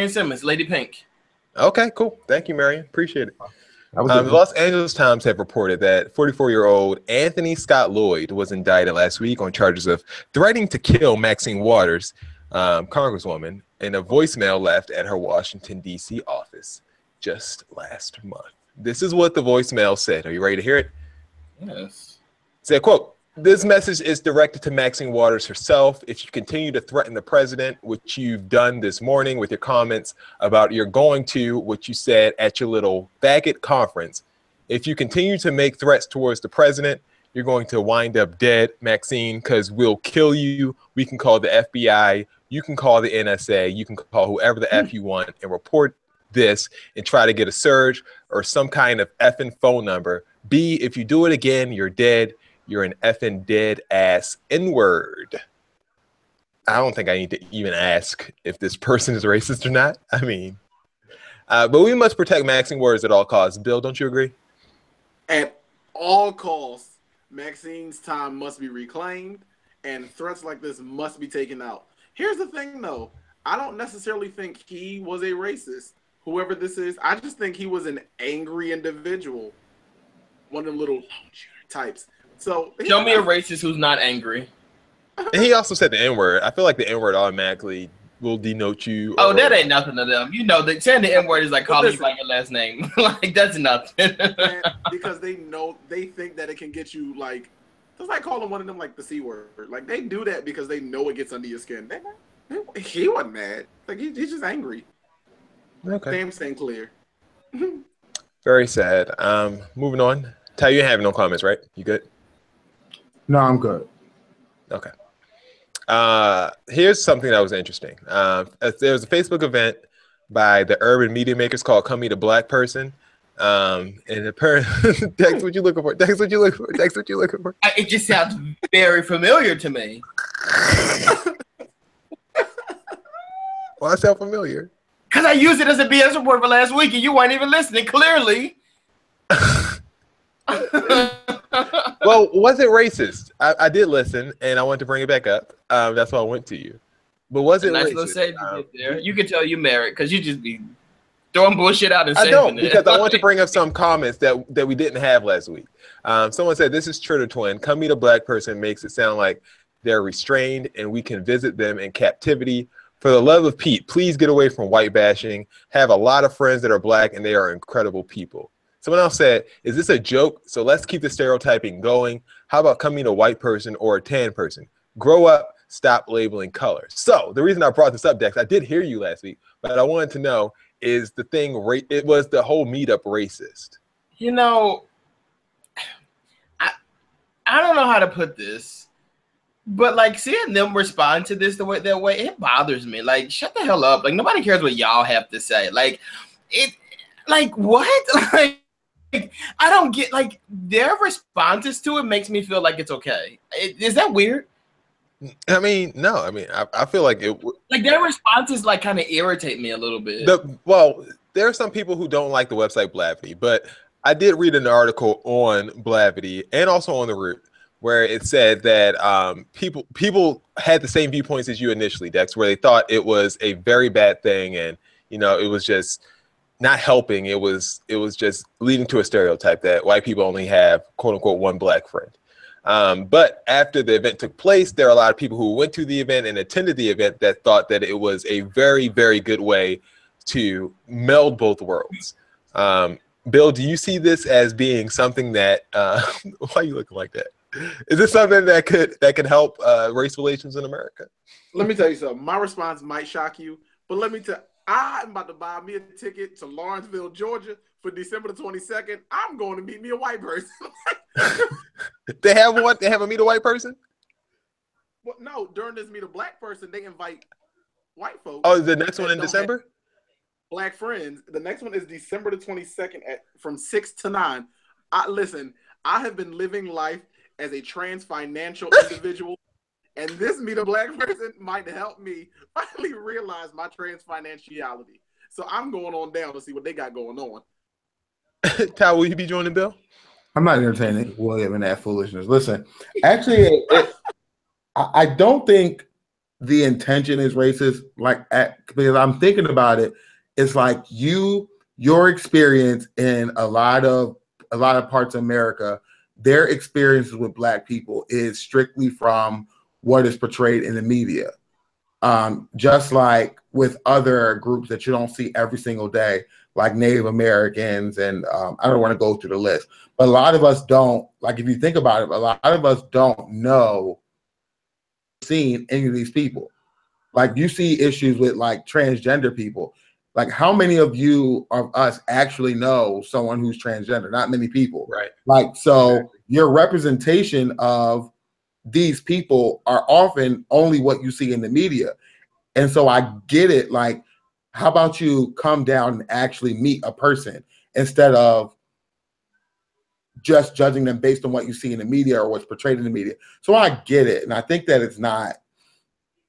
Speaker 2: Simmons, Lady Pink.
Speaker 1: Okay, cool. Thank you, Marion. Appreciate it. The Los Angeles Times have reported that 44-year-old Anthony Scott Lloyd was indicted last week on charges of threatening to kill Maxine Waters, Congresswoman, in a voicemail left at her Washington, D.C. office just last month. This is what the voicemail said. Are you ready to hear it?
Speaker 2: Yes.
Speaker 1: It said, quote, "This message is directed to Maxine Waters herself. If you continue to threaten the president, which you've done this morning with your comments about you're going to, what you said at your little faggot conference, if you continue to make threats towards the president, you're going to wind up dead, Maxine, because we'll kill you. We can call the FBI. You can call the NSA. You can call whoever the F you want and report this and try to get a surge or some kind of effing phone number. B, if you do it again, you're dead. You're an effing dead ass N-word." I don't think I need to even ask if this person is racist or not. I mean, but we must protect Maxine Waters at all costs. Bill, don't you agree?
Speaker 4: At all costs, Maxine's time must be reclaimed and threats like this must be taken out. Here's the thing, though. I don't necessarily think he was a racist, whoever this is. I just think he was an angry individual. One of them little types. So
Speaker 2: show me a racist who's not angry.
Speaker 1: And he also said the N-word. I feel like the N-word automatically will denote you.
Speaker 2: Oh, that ain't nothing to them. You know, saying the N-word is like calling you by your last name. Like, that's nothing.
Speaker 4: Because they think that it can get you, like, it's like calling one of them, like, the C word. Like, they do that because they know it gets under your skin. He wasn't mad. Like, he's just angry.
Speaker 1: Okay.
Speaker 4: Damn, staying clear.
Speaker 1: Very sad. Moving on. Ty, you have no comments, right? You good?
Speaker 3: No, I'm good.
Speaker 1: Okay. Here's something that was interesting. There was a Facebook event by the urban media makers called Come Meet a Black Person. And apparently, Dex, what you looking for? Dex, what you looking for? Dex, what you looking for?
Speaker 2: It just sounds very familiar to me.
Speaker 1: Why it sound familiar?
Speaker 2: Because I used it as a BS report for last week and you weren't even listening, clearly.
Speaker 1: Well, was it racist? I did listen, and I wanted to bring it back up. That's why I went to you. But was it
Speaker 2: nice
Speaker 1: racist?
Speaker 2: Little save you get there. You can tell you married because you just be throwing bullshit out and
Speaker 1: I
Speaker 2: saving
Speaker 1: don't,
Speaker 2: it.
Speaker 1: because I want to bring up some comments that we didn't have last week. Someone said, "This is Tritter Twin. Come Meet a Black Person makes it sound like they're restrained and we can visit them in captivity. For the love of Pete, please get away from white bashing. Have a lot of friends that are black and they are incredible people." Someone else said, "Is this a joke? So let's keep the stereotyping going. How about coming a white person or a tan person? Grow up, stop labeling colors." So the reason I brought this up, Dex, I did hear you last week, but I wanted to know, is the thing, it was the whole meetup racist?
Speaker 2: You know, I don't know how to put this, but like seeing them respond to this that way, it bothers me. Like, shut the hell up. Like, nobody cares what y'all have to say. Like, what? Like, I don't get, like, their responses to it makes me feel like it's okay. Is that weird?
Speaker 1: I mean, no. I mean, I feel like it.
Speaker 2: Like, their responses, like, kind of irritate me a little bit.
Speaker 1: Well, there are some people who don't like the website Blavity, but I did read an article on Blavity and also on The Root where it said that people had the same viewpoints as you initially, Dex, where they thought it was a very bad thing and, you know, it was just not helping. It was just leading to a stereotype that white people only have, quote unquote, one black friend. But after the event took place, there are a lot of people who went to the event and attended the event that thought that it was a very, very good way to meld both worlds. Bill, do you see this as being something that why are you looking like that? Is this something that could help race relations in America?
Speaker 4: Let me tell you something. My response might shock you, but let me tell I'm about to buy me a ticket to Lawrenceville, Georgia for December the 22nd. I'm going to meet me a white person.
Speaker 1: They have what? They have a meet a white person?
Speaker 4: Well, no, during this meet a black person, they invite white folks.
Speaker 1: Oh, the next one in December?
Speaker 4: Black friends. The next one is December the 22nd from 6 to 9. Listen, I have been living life as a trans financial individual, and this meet a black person might help me finally realize my trans financiality. So I'm going on down to see what they got going on.
Speaker 1: Ty, will you be joining Bill?
Speaker 3: I'm not entertaining William and that foolishness. Listen, actually, I don't think the intention is racist. Because I'm thinking about it, it's like your experience in a lot of parts of America, their experiences with Black people is strictly from what is portrayed in the media. Just like with other groups that you don't see every single day, like Native Americans, and I don't want to go through the list, but a lot of us don't, like if you think about it, a lot of us don't know seeing any of these people. Like you see issues with like transgender people. Like how many of us actually know someone who's transgender? Not many people.
Speaker 1: Right.
Speaker 3: Like, so your representation of these people are often only what you see in the media. And so I get it. Like, how about you come down and actually meet a person instead of just judging them based on what you see in the media or what's portrayed in the media? So I get it. And I think that it's not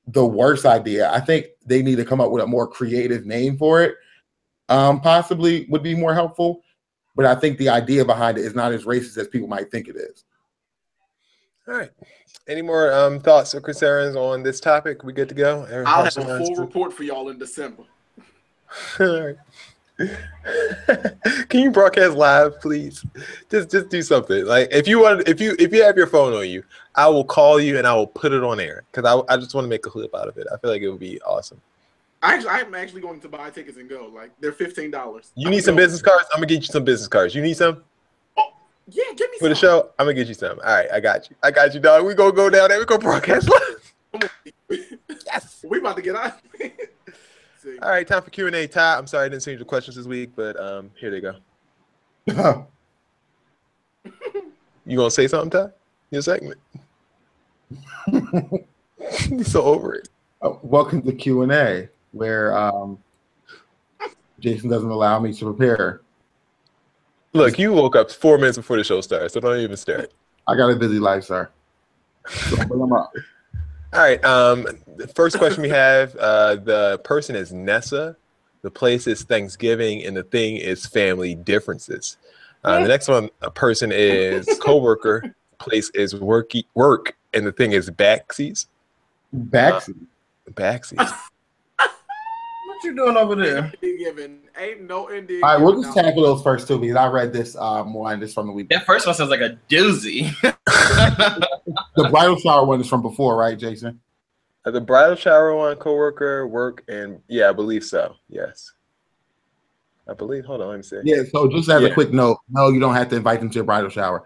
Speaker 3: the worst idea. I think they need to come up with a more creative name for it. Possibly would be more helpful. But I think the idea behind it is not as racist as people might think it is.
Speaker 1: All right. Any more thoughts or concerns on this topic? We good to go?
Speaker 4: I'll have a full report for y'all in December.
Speaker 1: All right. Can you broadcast live, please? Just do something. Like if you have your phone on you, I will call you and I will put it on air because I just want to make a clip out of it. I feel like it would be awesome.
Speaker 4: I'm actually going to buy tickets and go. Like they're $15.
Speaker 1: You need some business cards? I'm gonna get you some business cards. You need some?
Speaker 4: Oh, yeah, give me
Speaker 1: for some. The show. I'm gonna get you some. All right, I got you, dog. We gonna go down there. We gonna broadcast live.
Speaker 4: Yes, we about to get out.
Speaker 1: All right, time for Q&A. Ty, I'm sorry I didn't send you the questions this week, but here they go. You gonna say something, Ty? Your segment. He's so over it.
Speaker 3: Welcome to Q&A, where Jason doesn't allow me to prepare.
Speaker 1: Look, you woke up 4 minutes before the show starts, so don't even stare.
Speaker 3: I got a busy life, sir. So bring them up.
Speaker 1: All right. The first question we have, the person is Nessa. The place is Thanksgiving, and the thing is family differences. The next one, a person is coworker. Place is work, and the thing is backsies. Backsies.
Speaker 2: What you doing over there?
Speaker 4: Ain't no Indian.
Speaker 3: All right, we'll just tackle those first two because I read this one just from the week.
Speaker 2: That first one sounds like a doozy.
Speaker 3: The bridal shower one is from before, right, Jason?
Speaker 1: The bridal shower one, coworker, work, and yeah, I believe so. Yes. I believe. Hold on, let me see.
Speaker 3: Yeah, so just as a quick note, no, you don't have to invite them to your bridal shower.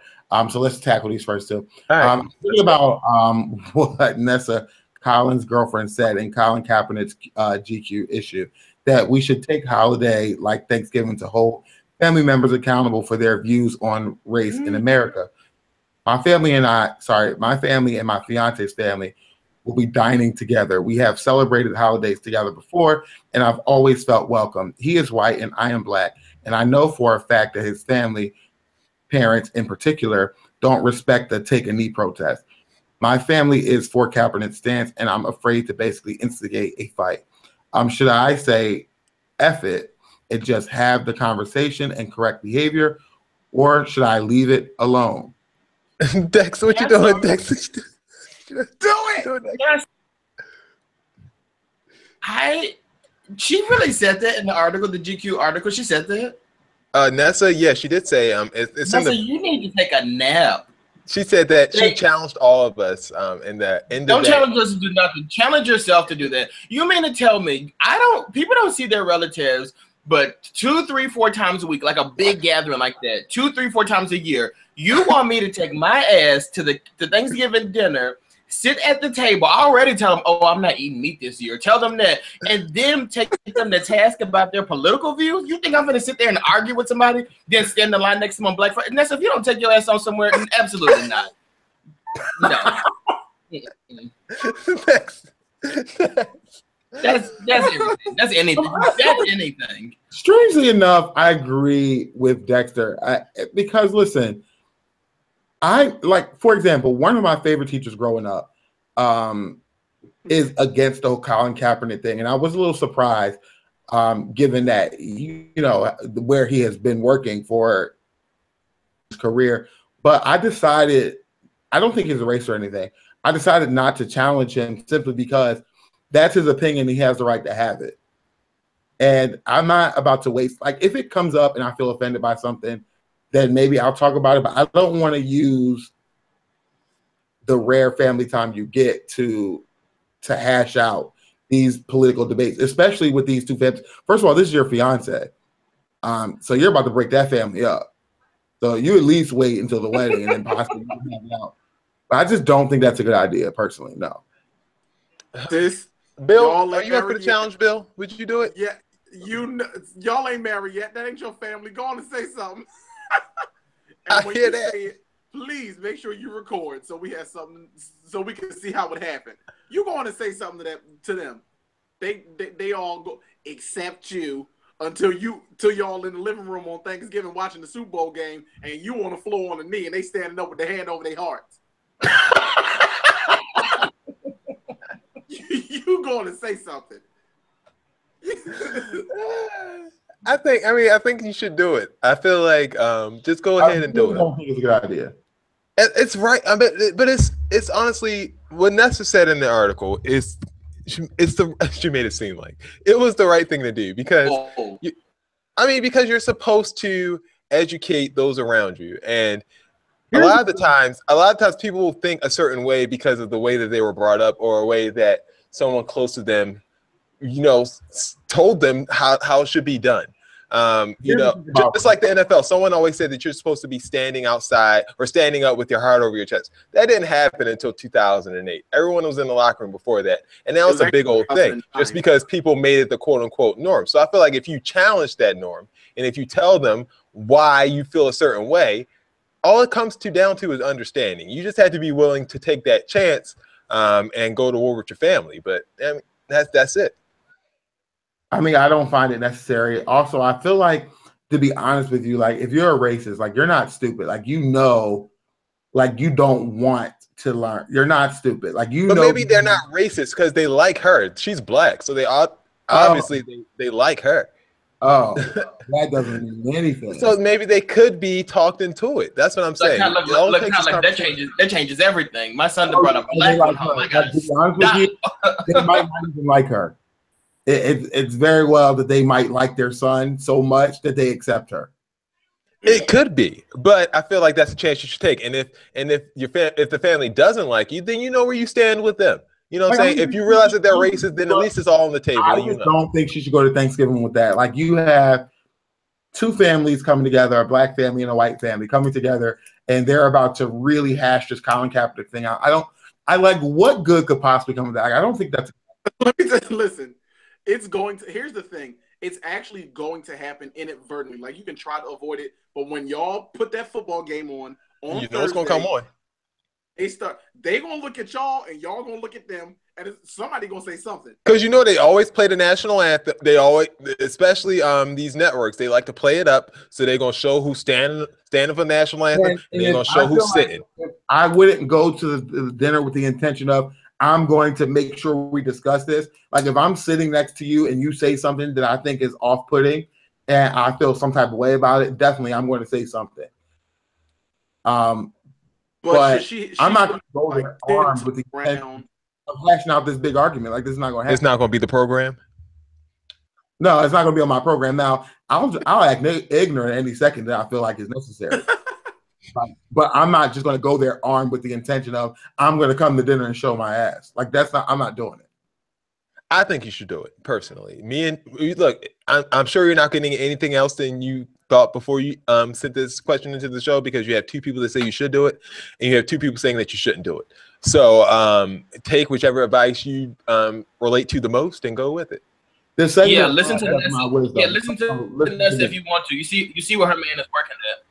Speaker 3: So let's tackle these first two.
Speaker 1: All right.
Speaker 3: Thinking about what Nessa Colin's girlfriend said in Colin Kaepernick's GQ issue, that we should take holiday like Thanksgiving to hold family members accountable for their views on race in America. My family and my fiance's family will be dining together. We have celebrated holidays together before, and I've always felt welcome. He is white and I am black, and I know for a fact that his family, parents in particular, don't respect the take a knee protest. My family is for Kaepernick's stance, and I'm afraid to basically instigate a fight. Should I say F it and just have the conversation and correct behavior, or should I leave it alone?
Speaker 1: Dex, what you doing, Dex?
Speaker 4: Do it.
Speaker 2: Yes. She really said that in the article, the GQ article. She said that.
Speaker 1: Nessa, yeah, she did say it's
Speaker 2: Nessa, you need to take a nap.
Speaker 1: She said that she challenged all of us in the end
Speaker 2: Don't
Speaker 1: of that.
Speaker 2: challenge us to do nothing. Challenge yourself to do that. You mean to tell me people don't see their relatives but 2, 3, 4 times a week, like a big gathering like that, 2, 3, 4 times a year. You want me to take my ass to the Thanksgiving dinner, sit at the table. I already tell them, oh, I'm not eating meat this year. Tell them that, and then take them to task about their political views. You think I'm going to sit there and argue with somebody, then stand in line next to them on Black Friday? And that's if you don't take your ass on somewhere. Absolutely not. No. That's everything. That's anything. That's anything.
Speaker 3: Strangely enough, I agree with Dexter because listen, for example, one of my favorite teachers growing up is against the whole Colin Kaepernick thing, and I was a little surprised, given that where he has been working for his career. But I decided, I don't think he's a racist or anything. I decided not to challenge him simply because that's his opinion. He has the right to have it. And I'm not about to waste, like, if it comes up and I feel offended by something, then maybe I'll talk about it. But I don't want to use the rare family time you get to hash out these political debates, especially with these two families. First of all, this is your fiance. So you're about to break that family up. So you at least wait until the wedding and then possibly have it out. But I just don't think that's a good idea, personally. No.
Speaker 1: Bill, are you up for the challenge, Bill? Would you do it?
Speaker 4: Yeah, y'all ain't married yet. That ain't your family. Go on and say something. And when you say it, please make sure you record so we have something, so we can see how it happened. You go on and say something to them. They all go except you until y'all in the living room on Thanksgiving watching the Super Bowl game, and you on the floor on the knee, and they standing up with their hand over their hearts. You going to say something?
Speaker 1: I think you should do it. I feel like just go ahead and do it.
Speaker 3: I don't think it's a good idea.
Speaker 1: It's right. I mean, but it's honestly what Nessa said in the article is she made it seem like it was the right thing to do because because you're supposed to educate those around you, and a lot of times people will think a certain way because of the way that they were brought up or a way that someone close to them, told them how it should be done. Just like the NFL, someone always said that you're supposed to be standing outside or standing up with your heart over your chest. That didn't happen until 2008. Everyone was in the locker room before that. And now it's a big old thing just because people made it the quote unquote norm. So I feel like if you challenge that norm and if you tell them why you feel a certain way, all it comes down to is understanding. You just have to be willing to take that chance and go to war with your family. But that's it.
Speaker 3: I mean, I don't find it necessary. Also, I feel like, to be honest with you, like if you're a racist, like you're not stupid. Like like you don't want to learn. You're not stupid. Like
Speaker 1: But maybe they're not racist because they like her. She's black, so they obviously they like her.
Speaker 3: Oh, that doesn't mean anything.
Speaker 1: So maybe they could be talked into it. That's what I'm saying.
Speaker 2: That changes everything. My son brought up a black one. Oh my God.
Speaker 3: To be honest with you, they might not even like her. It's very well that they might like their son so much that they accept her.
Speaker 1: It could be, but I feel like that's a chance you should take. And if the family doesn't like you, then you know where you stand with them. You know what I'm saying? If you realize that they're racist, then at least it's all on the table.
Speaker 3: I don't think she should go to Thanksgiving with that. Like you have two families coming together, a black family and a white family coming together, and they're about to really hash this Colin Kaepernick thing out. What good could possibly come of that? I don't think that's.
Speaker 4: Let me just listen. Here's the thing. It's actually going to happen inadvertently. Like you can try to avoid it, but when y'all put that football game on
Speaker 1: Thursday, it's gonna come on.
Speaker 4: They gonna look at y'all and y'all gonna look at them, and somebody gonna say something.
Speaker 1: Because they always play the national anthem. They always, especially these networks, they like to play it up. So they're gonna show who's standing for the national anthem, and they're gonna show who's sitting.
Speaker 3: I wouldn't go to the dinner with the intention of I'm going to make sure we discuss this. Like if I'm sitting next to you and you say something that I think is off-putting and I feel some type of way about it, definitely I'm going to say something. But I'm not going to go there armed with the intention of hashing out this big argument. Like this is not going to happen.
Speaker 1: It's not going to be the program?
Speaker 3: No, it's not going to be on my program. Now, I'll act ignorant any second that I feel like is necessary. But I'm not just going to go there armed with the intention of I'm going to come to dinner and show my ass. Like I'm not doing it.
Speaker 1: I think you should do it personally. Look, I'm sure you're not getting anything else than you thought before you sent this question into the show, because you have two people that say you should do it, and you have two people saying that you shouldn't do it. So take whichever advice you relate to the most and go with it.
Speaker 2: Yeah, listen to Nessa. Yeah, listen to Nessa if you want to. You see where her man is working
Speaker 1: at.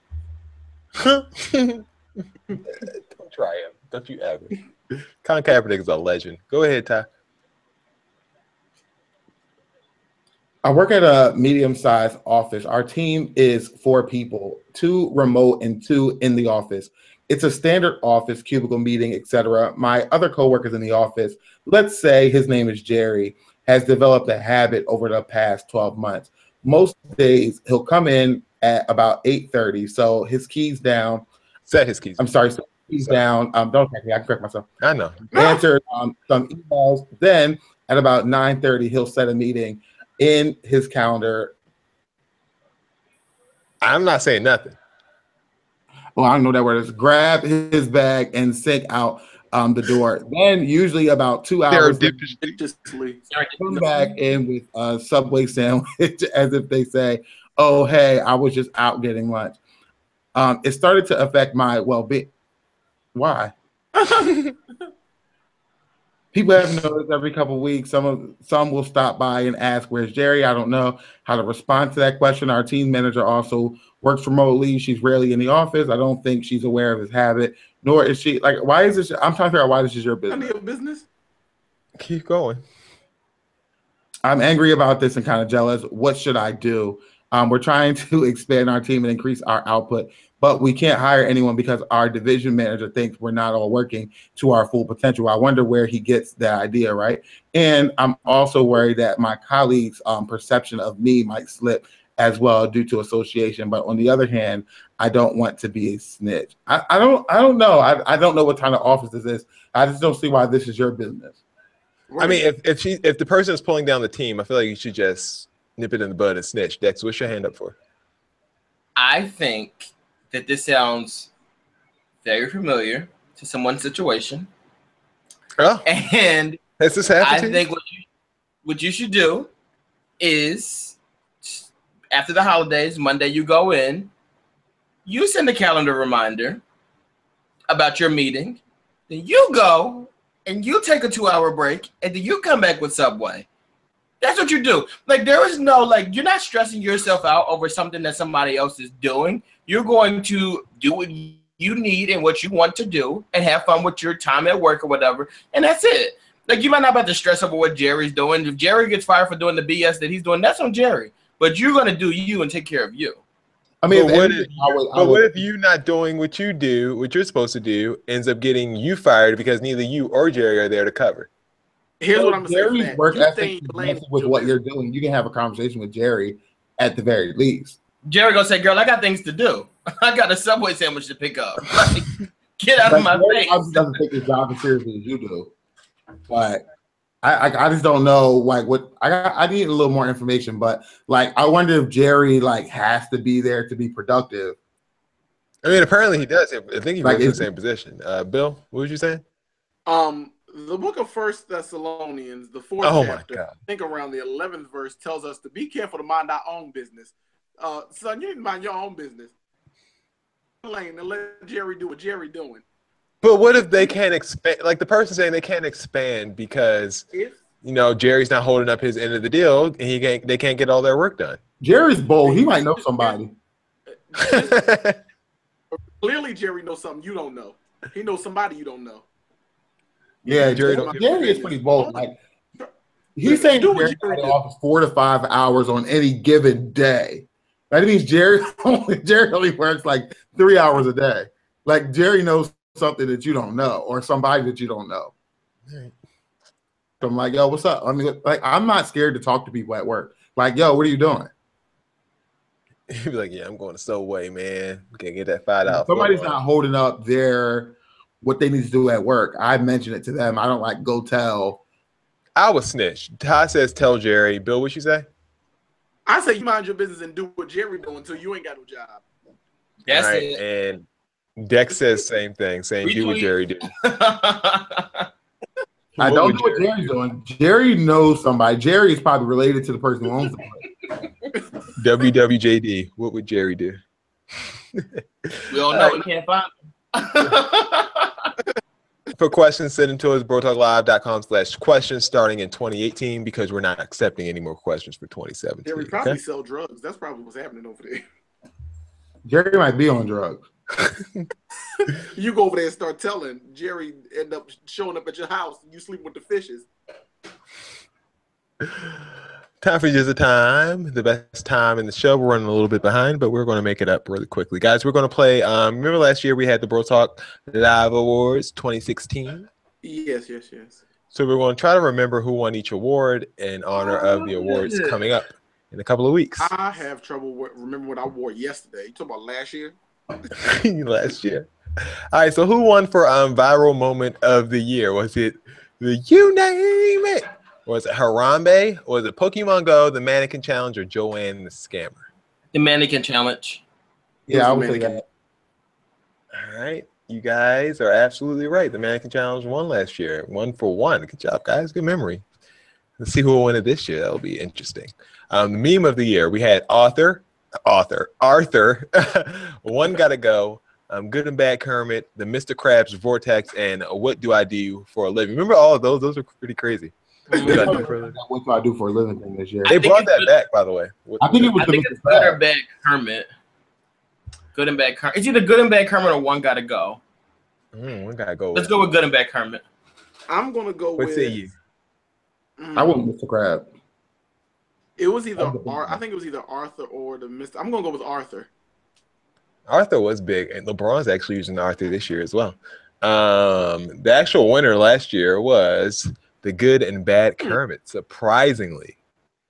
Speaker 1: Don't try him. Don't you ever. Colin Kaepernick is a legend. Go ahead, Ty.
Speaker 3: I work at a medium-sized office. Our team is 4 people, 2 remote and 2 in the office. It's a standard office, cubicle meeting, etc. My other coworkers in the office, let's say his name is Jerry, has developed a habit over the past 12 months. Most days, he'll come in at about 8:30, so his keys down.
Speaker 1: Set his keys.
Speaker 3: I'm sorry, so keys down. Don't correct me. I can correct myself.
Speaker 1: I know.
Speaker 3: Answer some emails. Then at about 9:30, he'll set a meeting in his calendar.
Speaker 1: I'm not saying nothing.
Speaker 3: Well, I don't know that word is. Grab his bag and sink out the door. Then usually about 2 hours, come back in with a Subway sandwich as if they say, oh, hey, I was just out getting lunch. It started to affect my well-being. Why? People have noticed every couple of weeks, some will stop by and ask, where's Jerry? I don't know how to respond to that question. Our team manager also works remotely. She's rarely in the office. I don't think she's aware of his habit, nor is she. Like, why is this? I'm trying to figure out why this is your business.
Speaker 4: Your business?
Speaker 1: Keep going.
Speaker 3: I'm angry about this and kind of jealous. What should I do? We're trying to expand our team and increase our output, but we can't hire anyone because our division manager thinks we're not all working to our full potential. I wonder where he gets that idea, right? And I'm also worried that my colleagues' perception of me might slip as well due to association. But on the other hand, I don't want to be a snitch. I don't know. I don't know what kind of office this is. I just don't see why this is your business.
Speaker 1: Right. I mean, if the person is pulling down the team, I feel like you should just nip it in the bud and snitch. Dex, what's your hand up for?
Speaker 2: I think that this sounds very familiar to someone's situation.
Speaker 1: Oh,
Speaker 2: and
Speaker 1: has this happened?
Speaker 2: I think what you should do is after the holidays, Monday you go in, you send a calendar reminder about your meeting, then you go and you take a 2-hour break, and then you come back with Subway. That's what you do. Like, there is no, like, you're not stressing yourself out over something that somebody else is doing. You're going to do what you need and what you want to do and have fun with your time at work or whatever. And that's it. Like, you might not have to stress over what Jerry's doing. If Jerry gets fired for doing the BS that he's doing, that's on Jerry. But you're going to do you and take care of you.
Speaker 3: I mean,
Speaker 1: what if you not doing what you do, what you're supposed to do, ends up getting you fired because neither you or Jerry are there to cover?
Speaker 4: Here's what I'm
Speaker 3: Jerry's
Speaker 4: saying.
Speaker 3: Work ethic with what you're doing. You can have a conversation with Jerry at the very least.
Speaker 2: Jerry gonna say, "Girl, I got things to do. I got a Subway sandwich to pick up. Like, get out of my face."
Speaker 3: Obviously doesn't take his job as seriously as you do. But I just don't know. Like, what I need a little more information. But like, I wonder if Jerry like has to be there to be productive.
Speaker 1: I mean, apparently he does. I think he works in the same position. Bill, what was you saying?
Speaker 4: The book of 1 Thessalonians, the 4th chapter, I think around the 11th verse, tells us to be careful to mind our own business. Son, you need to mind your own business. Lane and let Jerry do what Jerry doing.
Speaker 1: But what if they can't expand? Like the person saying they can't expand because Jerry's not holding up his end of the deal, and they can't get all their work done.
Speaker 3: Jerry's bold. He might know somebody.
Speaker 4: Clearly, Jerry knows something you don't know. He knows somebody you don't know.
Speaker 3: Yeah, Jerry is pretty bold. Like he's saying Jerry in the office 4 to 5 hours on any given day. That means Jerry only works like 3 hours a day. Like Jerry knows something that you don't know, or somebody that you don't know. Right. So I'm like, yo, what's up? I mean, like, I'm not scared to talk to people at work. Like, yo, what are you doing?
Speaker 1: He'd be like, yeah, I'm going to Subway, man. Can't get that $5.
Speaker 3: Somebody's not holding up what they need to do at work. I mention it to them. I don't like go tell.
Speaker 1: I was snitch. Ty says tell Jerry. Bill, what you say?
Speaker 4: I say you mind your business and do what Jerry doing until you ain't got no job.
Speaker 2: That's it.
Speaker 1: And Dex says same thing, saying do what
Speaker 2: Retweet.
Speaker 1: Jerry did.
Speaker 3: I
Speaker 1: What
Speaker 3: don't
Speaker 1: would
Speaker 3: know what Jerry's doing. Jerry knows somebody. Jerry is probably related to the person who owns the place.
Speaker 1: WWJD. What would Jerry do?
Speaker 2: We all know we can't find him.
Speaker 1: For questions, send them to us, brotalklive.com/questions starting in 2018 because we're not accepting any more questions for 2017.
Speaker 4: Jerry probably
Speaker 1: Okay?
Speaker 4: sell drugs. That's probably what's happening over there.
Speaker 3: Jerry might be on drugs.
Speaker 4: You go over there and start telling Jerry, end up showing up at your house. You sleep with the fishes.
Speaker 1: Time for Just a Time, the best time in the show. We're running a little bit behind, but we're going to make it up really quickly. Guys, we're going to play, remember last year we had the Bro Talk Live Awards 2016?
Speaker 4: Yes.
Speaker 1: So we're going to try to remember who won each award in honor of the awards coming up in a couple of weeks.
Speaker 4: I have trouble remember what I wore yesterday. You talking about last year?
Speaker 1: Last year. All right, so who won for viral moment of the year? Was it the You Name It? Was it Harambe? Was it Pokemon Go, the Mannequin Challenge, or Joanne the Scammer?
Speaker 2: The Mannequin Challenge.
Speaker 3: Yeah, I would say that.
Speaker 1: All right, you guys are absolutely right. The Mannequin Challenge won last year. 1 for 1. Good job, guys. Good memory. Let's see who will win it this year. That'll be interesting. The meme of the year, we had Arthur. One Gotta Go. Good and Bad Kermit, the Mr. Krabs Vortex, and What Do I Do for a Living? Remember all of those? Those are pretty crazy. What do
Speaker 3: I do for a living thing this year?
Speaker 1: They brought that back, by the way.
Speaker 3: I think it was
Speaker 2: it's Good or Bad Kermit. Good and Bad Kermit. It's either Good and Bad Kermit or One Gotta Go.
Speaker 1: One Gotta Go.
Speaker 2: Let's go with Good and Bad Kermit.
Speaker 4: I'm gonna go
Speaker 1: what
Speaker 4: with.
Speaker 1: Say you?
Speaker 3: I went Mr. Krabs.
Speaker 4: It was either I think it was either Arthur or the Mr. I'm gonna go with Arthur.
Speaker 1: Arthur was big, and LeBron's actually using Arthur this year as well. The actual winner last year was the Good and Bad Kermit. Surprisingly,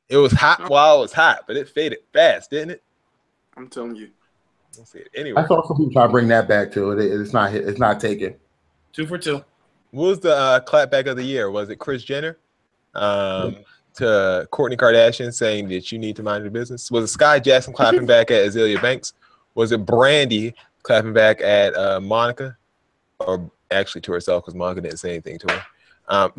Speaker 1: it was hot while it was hot, but it faded fast, didn't it?
Speaker 4: I'm telling you.
Speaker 1: We'll see it anyway.
Speaker 3: I saw some people try to bring that back to it. It's not taken.
Speaker 2: 2 for 2.
Speaker 1: What was the clapback of the year? Was it Kris Jenner to Kourtney Kardashian saying that you need to mind your business? Was it Sky Jackson clapping back at Azealia Banks? Was it Brandy clapping back at Monica? Or actually to herself because Monica didn't say anything to her.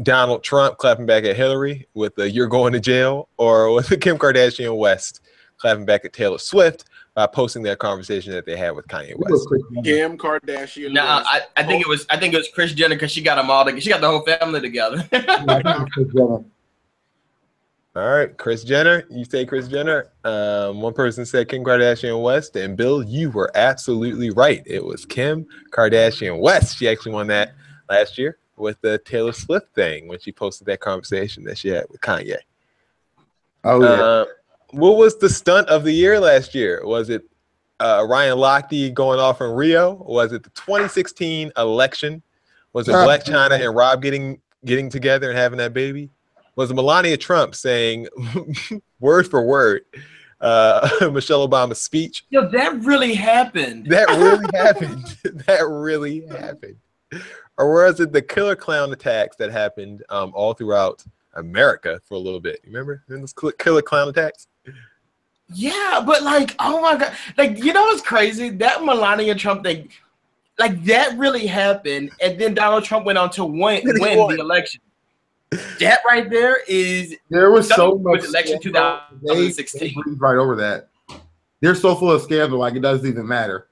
Speaker 1: Donald Trump clapping back at Hillary with the "You're going to jail," or was it Kim Kardashian West clapping back at Taylor Swift by posting that conversation that they had with Kanye West?
Speaker 4: Kim Kardashian.
Speaker 2: No, I think it was Kris Jenner because she got them all together. She got the whole family together.
Speaker 1: All right, Kris Jenner. You say Kris Jenner. One person said Kim Kardashian West, and Bill, you were absolutely right. It was Kim Kardashian West. She actually won that last year with the Taylor Swift thing when she posted that conversation that she had with Kanye.
Speaker 3: Oh yeah.
Speaker 1: What was the stunt of the year last year? Was it Ryan Lochte going off in Rio? Was it the 2016 election? Was it Black China and Rob getting together and having that baby? Was it Melania Trump saying word for word Michelle Obama's speech?
Speaker 2: Yo, that really happened.
Speaker 1: That really happened. That really happened. Or was it the killer clown attacks that happened all throughout America for a little bit? You remember those killer clown attacks?
Speaker 2: Yeah, but like, oh my God. Like, you know what's crazy? That Melania Trump thing, like that really happened. And then Donald Trump went on to win the election. That right there
Speaker 3: was so much
Speaker 2: election 2016.
Speaker 3: They right over that. They're so full of scandal, like it doesn't even matter.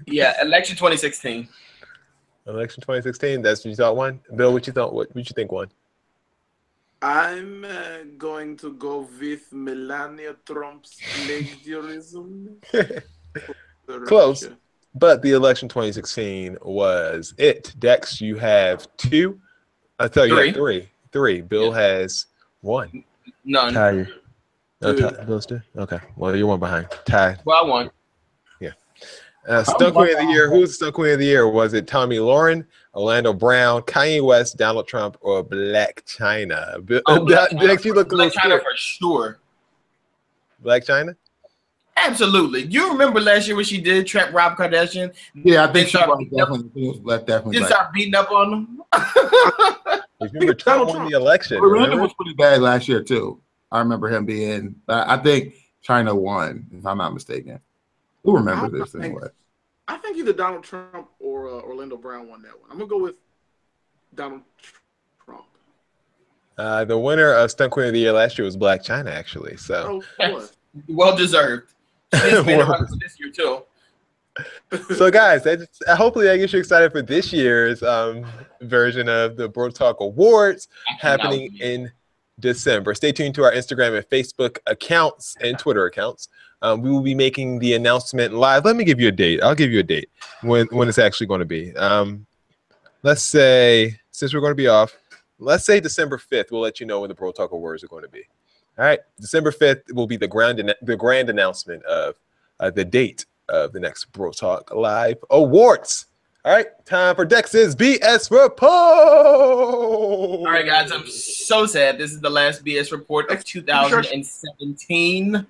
Speaker 2: Yeah, election 2016.
Speaker 1: Election 2016. That's what you thought won. Bill, what you thought? What you think won?
Speaker 4: I'm going to go with Melania Trump's plagiarism.
Speaker 1: Close, but the election 2016 was it. Dex, you have 2. I tell you, three. Bill has 1.
Speaker 2: None.
Speaker 1: Ty. Bill's 2. Okay. Well, you're 1 behind. Ty.
Speaker 2: Well, I won.
Speaker 1: Yeah. Stunt Queen of the Year. Who's the Stunt Queen of the Year? Was it Tommy Lauren, Orlando Brown, Kanye West, Donald Trump, or Black China? Dex, you look a little scared.
Speaker 2: China for sure.
Speaker 1: Black China?
Speaker 2: Absolutely. You remember last year when she did trap Rob Kardashian?
Speaker 3: Yeah, I think she was definitely.
Speaker 2: She started beating up on him.
Speaker 1: Remember Trump won the election.
Speaker 3: Orlando was pretty bad last year too. I remember him being. I think China won, if I'm not mistaken. Who remembers this anyway?
Speaker 4: I think either Donald Trump or Orlando Brown won that one. I'm gonna go with Donald Trump.
Speaker 1: The winner of Stunt Queen of the Year last year was Black China, actually. So
Speaker 4: Oh, it was.
Speaker 2: Well deserved. She's been around for this year too.
Speaker 1: So guys, hopefully that gets you excited for this year's version of the Bro Talk Awards happening in December. Stay tuned to our Instagram and Facebook accounts and Twitter accounts. We will be making the announcement live. Let me give you a date. I'll give you a date when it's actually going to be. Let's say, since we're going to be off, let's say December 5th. We'll let you know when the Bro Talk Awards are going to be. All right, December 5th will be the grand announcement of the date of the next Bro Talk Live Awards. All right, time for Dex's BS Report.
Speaker 2: All right, guys, I'm so sad. This is the last BS Report of 2017.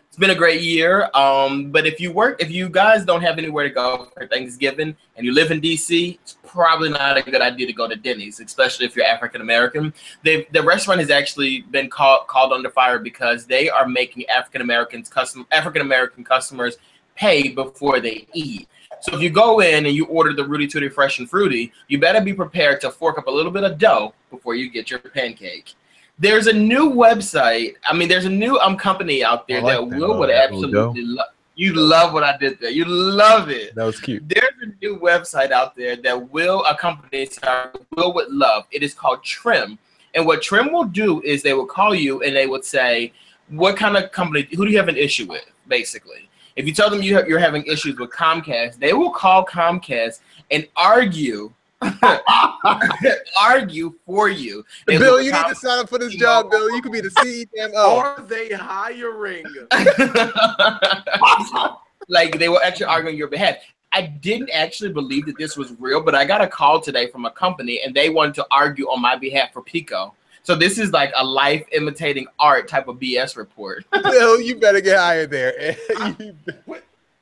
Speaker 2: It's been a great year. But if you guys don't have anywhere to go for Thanksgiving and you live in DC, it's probably not a good idea to go to Denny's, especially if you're African American. The restaurant has actually been called under fire because they are making African American customers pay before they eat. So if you go in and you order the Rudy Tooty Fresh and Fruity, you better be prepared to fork up a little bit of dough before you get your pancake. There's a new website. I mean, there's a new company out there that Will would absolutely love. You love what I did there. You love it.
Speaker 1: That was cute.
Speaker 2: There's a new website out there that Will would love. It is called Trim. And what Trim will do is they will call you and they would say, what kind of company, who do you have an issue with, basically? If you tell them you're having issues with Comcast, they will call Comcast and argue for you.
Speaker 1: Bill, you need to sign up for this job, Bill. You could be the CMO.
Speaker 4: Are they hiring?
Speaker 2: Like, they will actually argue on your behalf. I didn't actually believe that this was real, but I got a call today from a company, and they wanted to argue on my behalf for Pico. So this is like a life imitating art type of BS report.
Speaker 1: Bill, you better get hired there.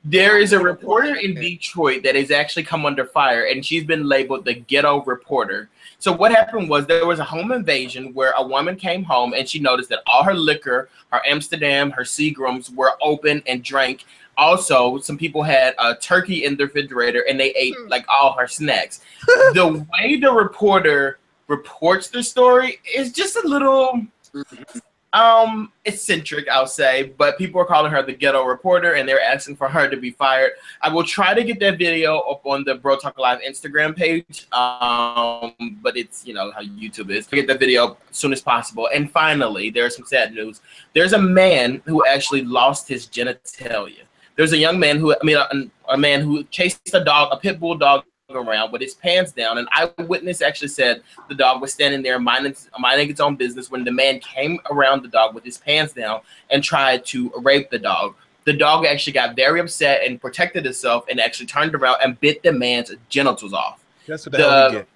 Speaker 2: There is a reporter in Detroit that has actually come under fire, and she's been labeled the ghetto reporter. So what happened was there was a home invasion where a woman came home and she noticed that all her liquor, her Amsterdam, her Seagrams were open and drank. Also, some people had a turkey in the refrigerator and they ate like all her snacks. The way the reporter reports the story is just a little eccentric, I'll say, but people are calling her the ghetto reporter and they're asking for her to be fired. I will try to get that video up on the Bro Talk Live Instagram page, but it's, you know how YouTube is. Get that video up as soon as possible. And finally, there's some sad news. There's a man who actually lost his genitalia. There's a young man who, a man who chased a pit bull dog around with his pants down. An eyewitness actually said the dog was standing there minding its own business when the man came around the dog with his pants down and tried to rape the dog. The dog actually got very upset and protected itself and actually turned around and bit the man's genitals off.
Speaker 1: That's what the hell we get.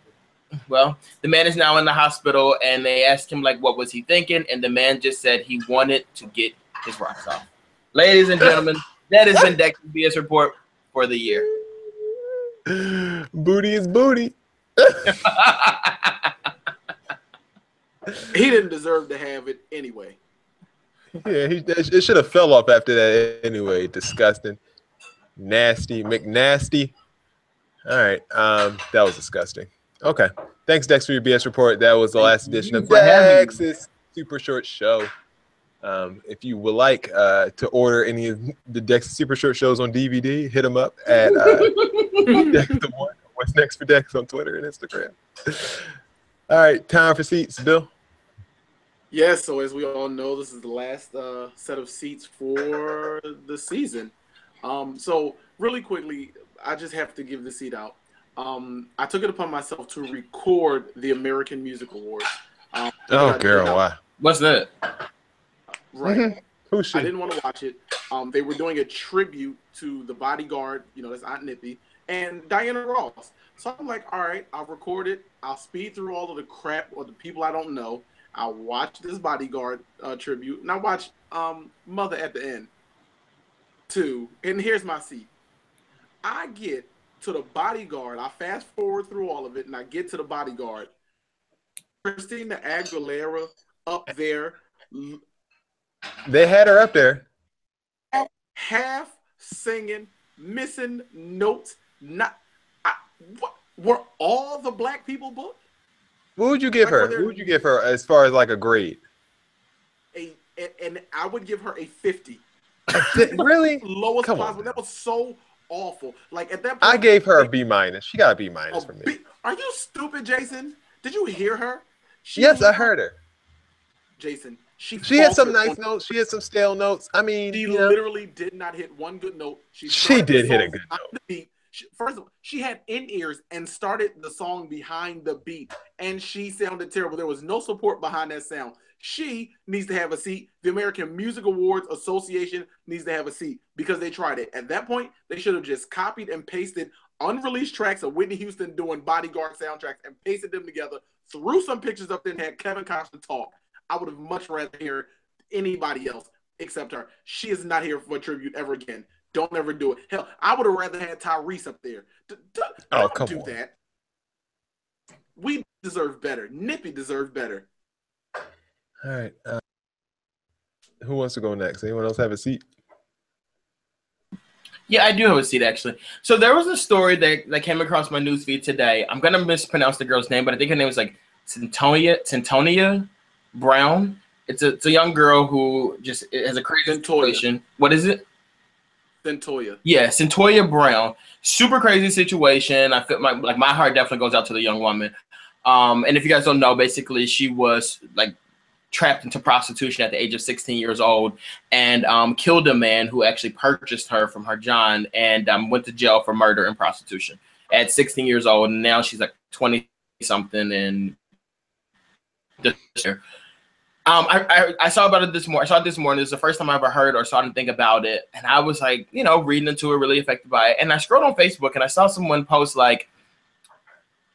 Speaker 2: Well, the man is now in the hospital and they asked him like what was he thinking, and the man just said he wanted to get his rocks off. Ladies and gentlemen, that has been Dex's BS report for the year.
Speaker 1: Booty is booty.
Speaker 4: He didn't deserve to have it anyway.
Speaker 1: Yeah, it should have fell off after that anyway. Disgusting. Nasty. McNasty. All right. That was disgusting. Okay. Thanks, Dex, for your BS report. That was the last edition of Dex's Super Short Show. If you would like to order any of the Dex Super Short shows on DVD, hit them up at Dex the One. What's next for Dex on Twitter and Instagram. All right, time for seats, Bill.
Speaker 4: Yes, so as we all know, this is the last set of seats for the season. So really quickly, I just have to give the seat out. I took it upon myself to record the American Music Awards.
Speaker 1: Oh, girl, why?
Speaker 2: What's that?
Speaker 4: Right.
Speaker 1: Who's she?
Speaker 4: I didn't want to watch it. They were doing a tribute to the bodyguard, that's Aunt Nippy, and Diana Ross. So I'm like, all right, I'll record it. I'll speed through all of the crap or the people I don't know. I'll watch this bodyguard tribute, and I watch Mother at the end, too. And here's my seat. I get to the bodyguard. I fast forward through all of it, and I get to the bodyguard. Christina Aguilera up there.
Speaker 1: They had her up there.
Speaker 4: Half singing, missing notes. Not what were all the black people booked?
Speaker 1: What would you give her? What would you give her as far as like a grade?
Speaker 4: And I would give her a 50.
Speaker 1: Really?
Speaker 4: Lowest
Speaker 1: Come
Speaker 4: possible.
Speaker 1: on.
Speaker 4: That was so awful. Like at that point,
Speaker 1: I gave her a B minus. She got a B minus for me.
Speaker 4: Are you stupid, Jason? Did you hear her?
Speaker 1: Yes, I heard her.
Speaker 4: Jason, she
Speaker 1: had some nice notes. She had some stale notes. I mean,
Speaker 4: she literally did not hit one good note.
Speaker 1: She did hit a good note.
Speaker 4: First of all, she had in-ears and started the song behind the beat, and she sounded terrible. There was no support behind that sound. She needs to have a seat. The American Music Awards Association needs to have a seat because they tried it. At that point, they should have just copied and pasted unreleased tracks of Whitney Houston doing Bodyguard soundtracks and pasted them together, threw some pictures up there and had Kevin Costner talk. I would have much rather hear anybody else except her. She is not here for a tribute ever again. Don't ever do it. Hell, I would have rather had Tyrese up there. Don't do that. We deserve better. Nippy deserves better.
Speaker 1: All right. Who wants to go next? Anyone else have a seat?
Speaker 2: Yeah, I do have a seat, actually. So there was a story that came across my newsfeed today. I'm going to mispronounce the girl's name, but I think her name was like Centonia Brown. It's a young girl who just has a crazy situation. What is it?
Speaker 4: Centoya.
Speaker 2: Yeah, Centoya Brown. Super crazy situation. I feel my heart definitely goes out to the young woman. And if you guys don't know, basically she was like trapped into prostitution at the age of 16 years old and killed a man who actually purchased her from her John and went to jail for murder and prostitution at 16 years old. And now she's like 20 something and I saw about it this morning. I saw it this morning. It's the first time I ever heard or saw anything about it. And I was like, reading into it, really affected by it. And I scrolled on Facebook and I saw someone post like,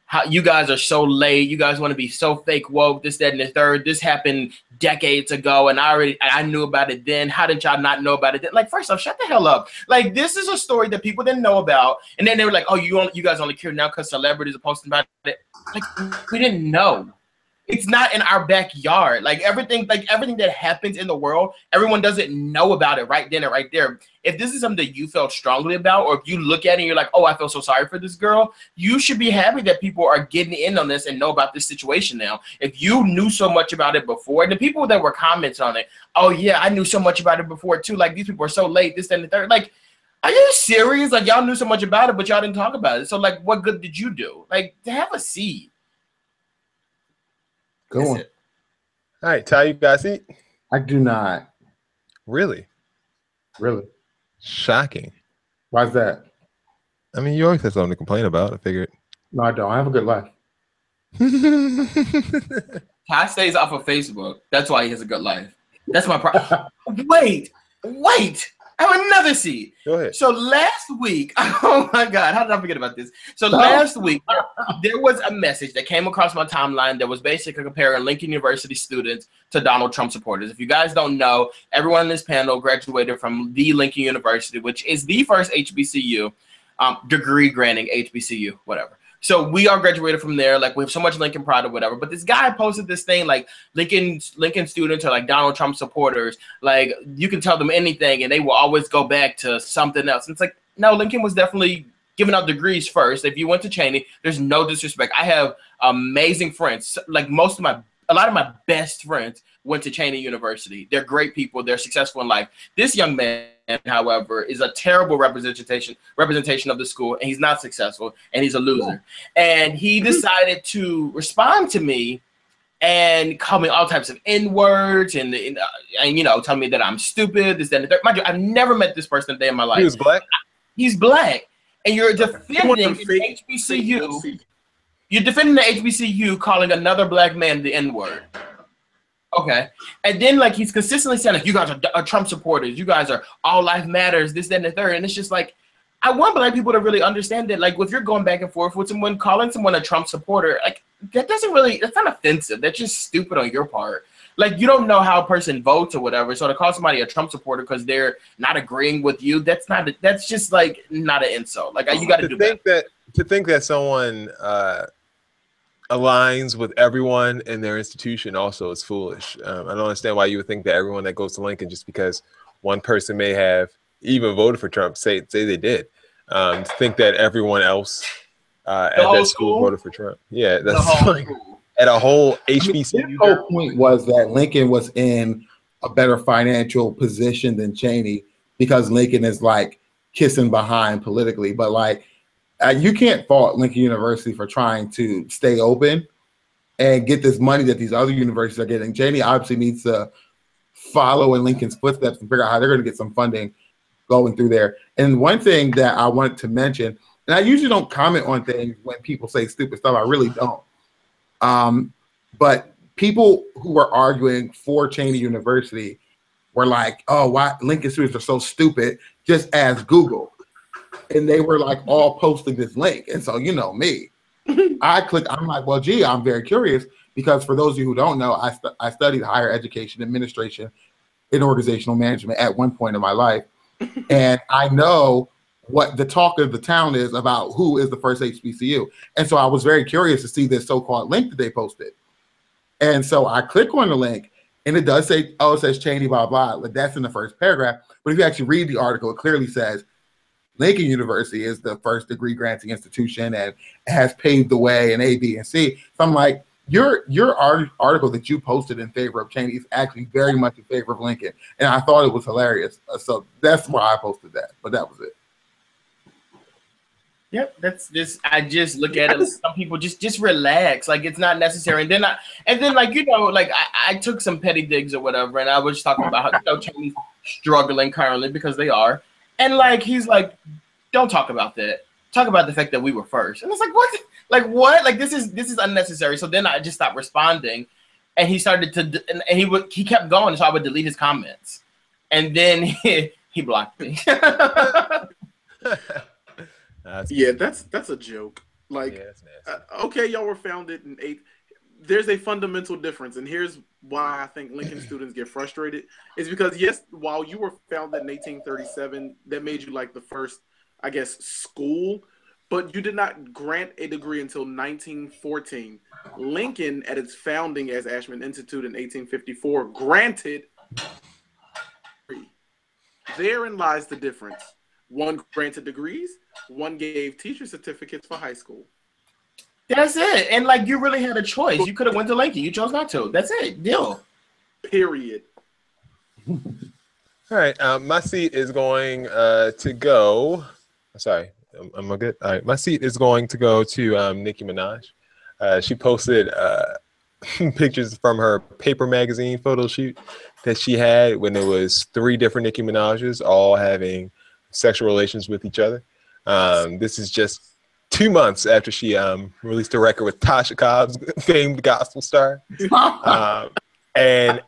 Speaker 2: how you guys are so late. You guys want to be so fake woke, this, that, and the third. This happened decades ago, and I knew about it then. How did y'all not know about it then? Like, first off, shut the hell up. Like, this is a story that people didn't know about, and then they were like, oh, you guys only care now because celebrities are posting about it. Like, we didn't know. It's not in our backyard. Like everything that happens in the world, everyone doesn't know about it right then and right there. If this is something that you felt strongly about, or if you look at it and you're like, oh, I feel so sorry for this girl, you should be happy that people are getting in on this and know about this situation now. If you knew so much about it before, the people that were comments on it, oh yeah, I knew so much about it before too. Like these people are so late, this, that, and the third. Like, are you serious? Like y'all knew so much about it, but y'all didn't talk about it. So like, what good did you do? Like, to have a seat.
Speaker 3: Go on.
Speaker 2: All
Speaker 1: right, Ty, you guys eat?
Speaker 3: I do not.
Speaker 1: Really?
Speaker 3: Really?
Speaker 1: Shocking.
Speaker 3: Why's that?
Speaker 1: I mean, you always have something to complain about. I figured.
Speaker 3: No, I don't. I have a good life.
Speaker 2: Ty stays off of Facebook. That's why he has a good life. That's my problem. Wait. I have another seat.
Speaker 1: Go ahead.
Speaker 2: So last week, oh my God, how did I forget about this? So last week, there was a message that came across my timeline that was basically comparing Lincoln University students to Donald Trump supporters. If you guys don't know, everyone in this panel graduated from the Lincoln University, which is the first HBCU, degree granting HBCU, whatever. So we all graduated from there. Like we have so much Lincoln pride or whatever. But this guy posted this thing like Lincoln students are like Donald Trump supporters. Like you can tell them anything and they will always go back to something else. And it's like, no, Lincoln was definitely giving out degrees first. If you went to Cheney, there's no disrespect. I have amazing friends. Like a lot of my best friends went to Cheney University. They're great people. They're successful in life. This young man, however, is a terrible representation of the school, and he's not successful, and he's a loser. And he decided to respond to me and call me all types of N-words and tell me that I'm stupid, this, that, and the third. Mind you, I've never met this person a day in my life.
Speaker 1: He was black?
Speaker 2: He's black. And you're defending an HBCU. You're defending the HBCU calling another black man the N-word. Okay. And then like he's consistently saying like you guys are Trump supporters, you guys are all life matters, this, that, and the third. And it's just like I want black people to really understand that like if you're going back and forth with someone, calling someone a Trump supporter, like that's not offensive. That's just stupid on your part. Like you don't know how a person votes or whatever. So to call somebody a Trump supporter because they're not agreeing with you, that's just like not an insult. Like you got to do that.
Speaker 1: To think that someone aligns with everyone in their institution also is foolish. I don't understand why you would think that everyone that goes to Lincoln, just because one person may have even voted for Trump say they did. Think that everyone else at
Speaker 2: whole
Speaker 1: that school
Speaker 2: school?
Speaker 1: voted for Trump. Yeah,
Speaker 2: The
Speaker 1: that's
Speaker 2: whole
Speaker 1: like
Speaker 2: school.
Speaker 1: at a whole
Speaker 3: His
Speaker 1: HBCU.
Speaker 3: whole point was that Lincoln was in a better financial position than Cheney because Lincoln is like kissing behind politically. But like, you can't fault Lincoln University for trying to stay open and get this money that these other universities are getting. Cheney obviously needs to follow in Lincoln's footsteps and figure out how they're going to get some funding going through there. And one thing that I wanted to mention, and I usually don't comment on things when people say stupid stuff. I really don't. But people who were arguing for Cheney University were like, oh, why Lincoln students are so stupid, just ask Google. And they were like all posting this link. And so, you know me, I'm like, well, gee, I'm very curious because for those of you who don't know, I studied higher education administration and organizational management at one point in my life. And I know what the talk of the town is about who is the first HBCU. And so I was very curious to see this so-called link that they posted. And so I click on the link and it does say, oh, it says Cheney, blah, blah. But that's in the first paragraph. But if you actually read the article, it clearly says Lincoln University is the first degree granting institution and has paved the way in A, B, and C. So I'm like, your article that you posted in favor of Cheney is actually very much in favor of Lincoln. And I thought it was hilarious. So that's why I posted that. But that was it.
Speaker 2: Yep, that's this. I just look at it. Some people just relax, like it's not necessary. And then like you know, like I took some petty digs or whatever, and I was talking about how Cheney's struggling currently because they are, and like he's like, don't talk about that. Talk about the fact that we were first. And it's like what? Like what? Like this is unnecessary. So then I just stopped responding, and he started to, and he kept going. So I would delete his comments, and then he blocked me.
Speaker 4: That's a joke. Like,
Speaker 1: Yeah,
Speaker 4: okay, y'all were founded in 8. There's a fundamental difference, and here's why I think Lincoln students get frustrated. Is because yes, while you were founded in 1837, that made you like the first, I guess, school, but you did not grant a degree until 1914. Lincoln, at its founding as Ashman Institute in 1854, granted. Therein lies the difference. One granted degrees, one gave teacher certificates for high school.
Speaker 2: That's it. And like you really had a choice. You could have went to Lincoln. You chose not to. That's it. Deal.
Speaker 4: Period.
Speaker 1: All right. My seat is going to go. Sorry. Am I good? All right. My seat is going to go to Nicki Minaj. She posted pictures from her paper magazine photo shoot that she had when there was 3 different Nicki Minaj's all having sexual relations with each other. This is just 2 months after she released a record with Tasha Cobbs, famed gospel star. And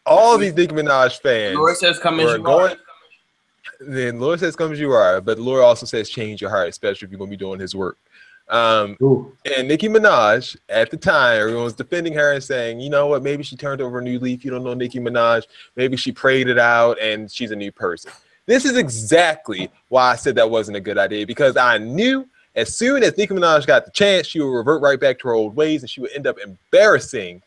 Speaker 1: all these Nicki Minaj fans
Speaker 2: Lord says come as you are.
Speaker 1: Then Lord says come as you are, but the Lord also says change your heart, especially if you're going to be doing his work. And Nicki Minaj, at the time, everyone was defending her and saying, you know what, maybe she turned over a new leaf. You don't know Nicki Minaj. Maybe she prayed it out and she's a new person. This is exactly why I said that wasn't a good idea, because I knew as soon as Nicki Minaj got the chance, she would revert right back to her old ways and she would end up embarrassing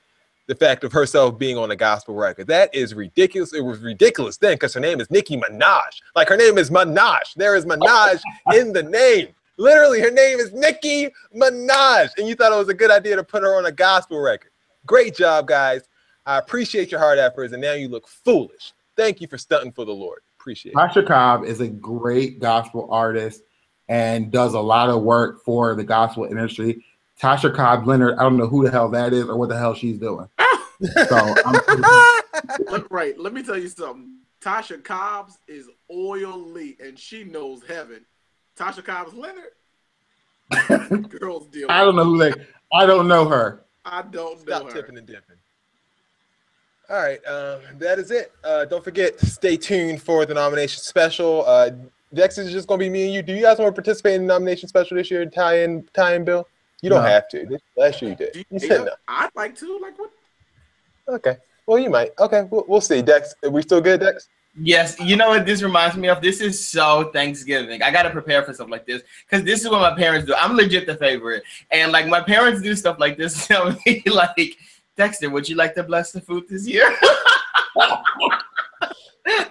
Speaker 1: the fact of herself being on a gospel record. That is ridiculous. It was ridiculous then because her name is Nicki Minaj. Like her name is Minaj. There is Minaj in the name. Literally, her name is Nicki Minaj. And you thought it was a good idea to put her on a gospel record. Great job, guys. I appreciate your hard efforts, and now you look foolish. Thank you for stunting for the Lord. Appreciate it.
Speaker 3: Tasha Cobb is a great gospel artist and does a lot of work for the gospel industry. Tasha Cobb Leonard, I don't know who the hell that is or what the hell she's doing. So
Speaker 4: Right, let me tell you something. Tasha Cobbs is oily and she knows heaven. Tasha Cobbs Leonard, girls deal.
Speaker 3: I don't know who they. I don't know her.
Speaker 4: I don't know
Speaker 1: Stop
Speaker 4: her.
Speaker 1: tipping and dipping. All right, that is it. Don't forget to stay tuned for the nomination special. Dex, is just gonna be me and you. Do you guys want to participate in the nomination special this year? Tie in, Bill. You don't have to. Last year you did. You said no.
Speaker 4: I'd like to. Like what?
Speaker 1: Okay. Well, you might. Okay, we'll see. Dex, are we still good, Dex?
Speaker 2: Yes. You know what this reminds me of? This is so Thanksgiving. I got to prepare for stuff like this because this is what my parents do. I'm legit the favorite. And like my parents do stuff like this. Tell me like, Dexter, would you like to bless the food this year?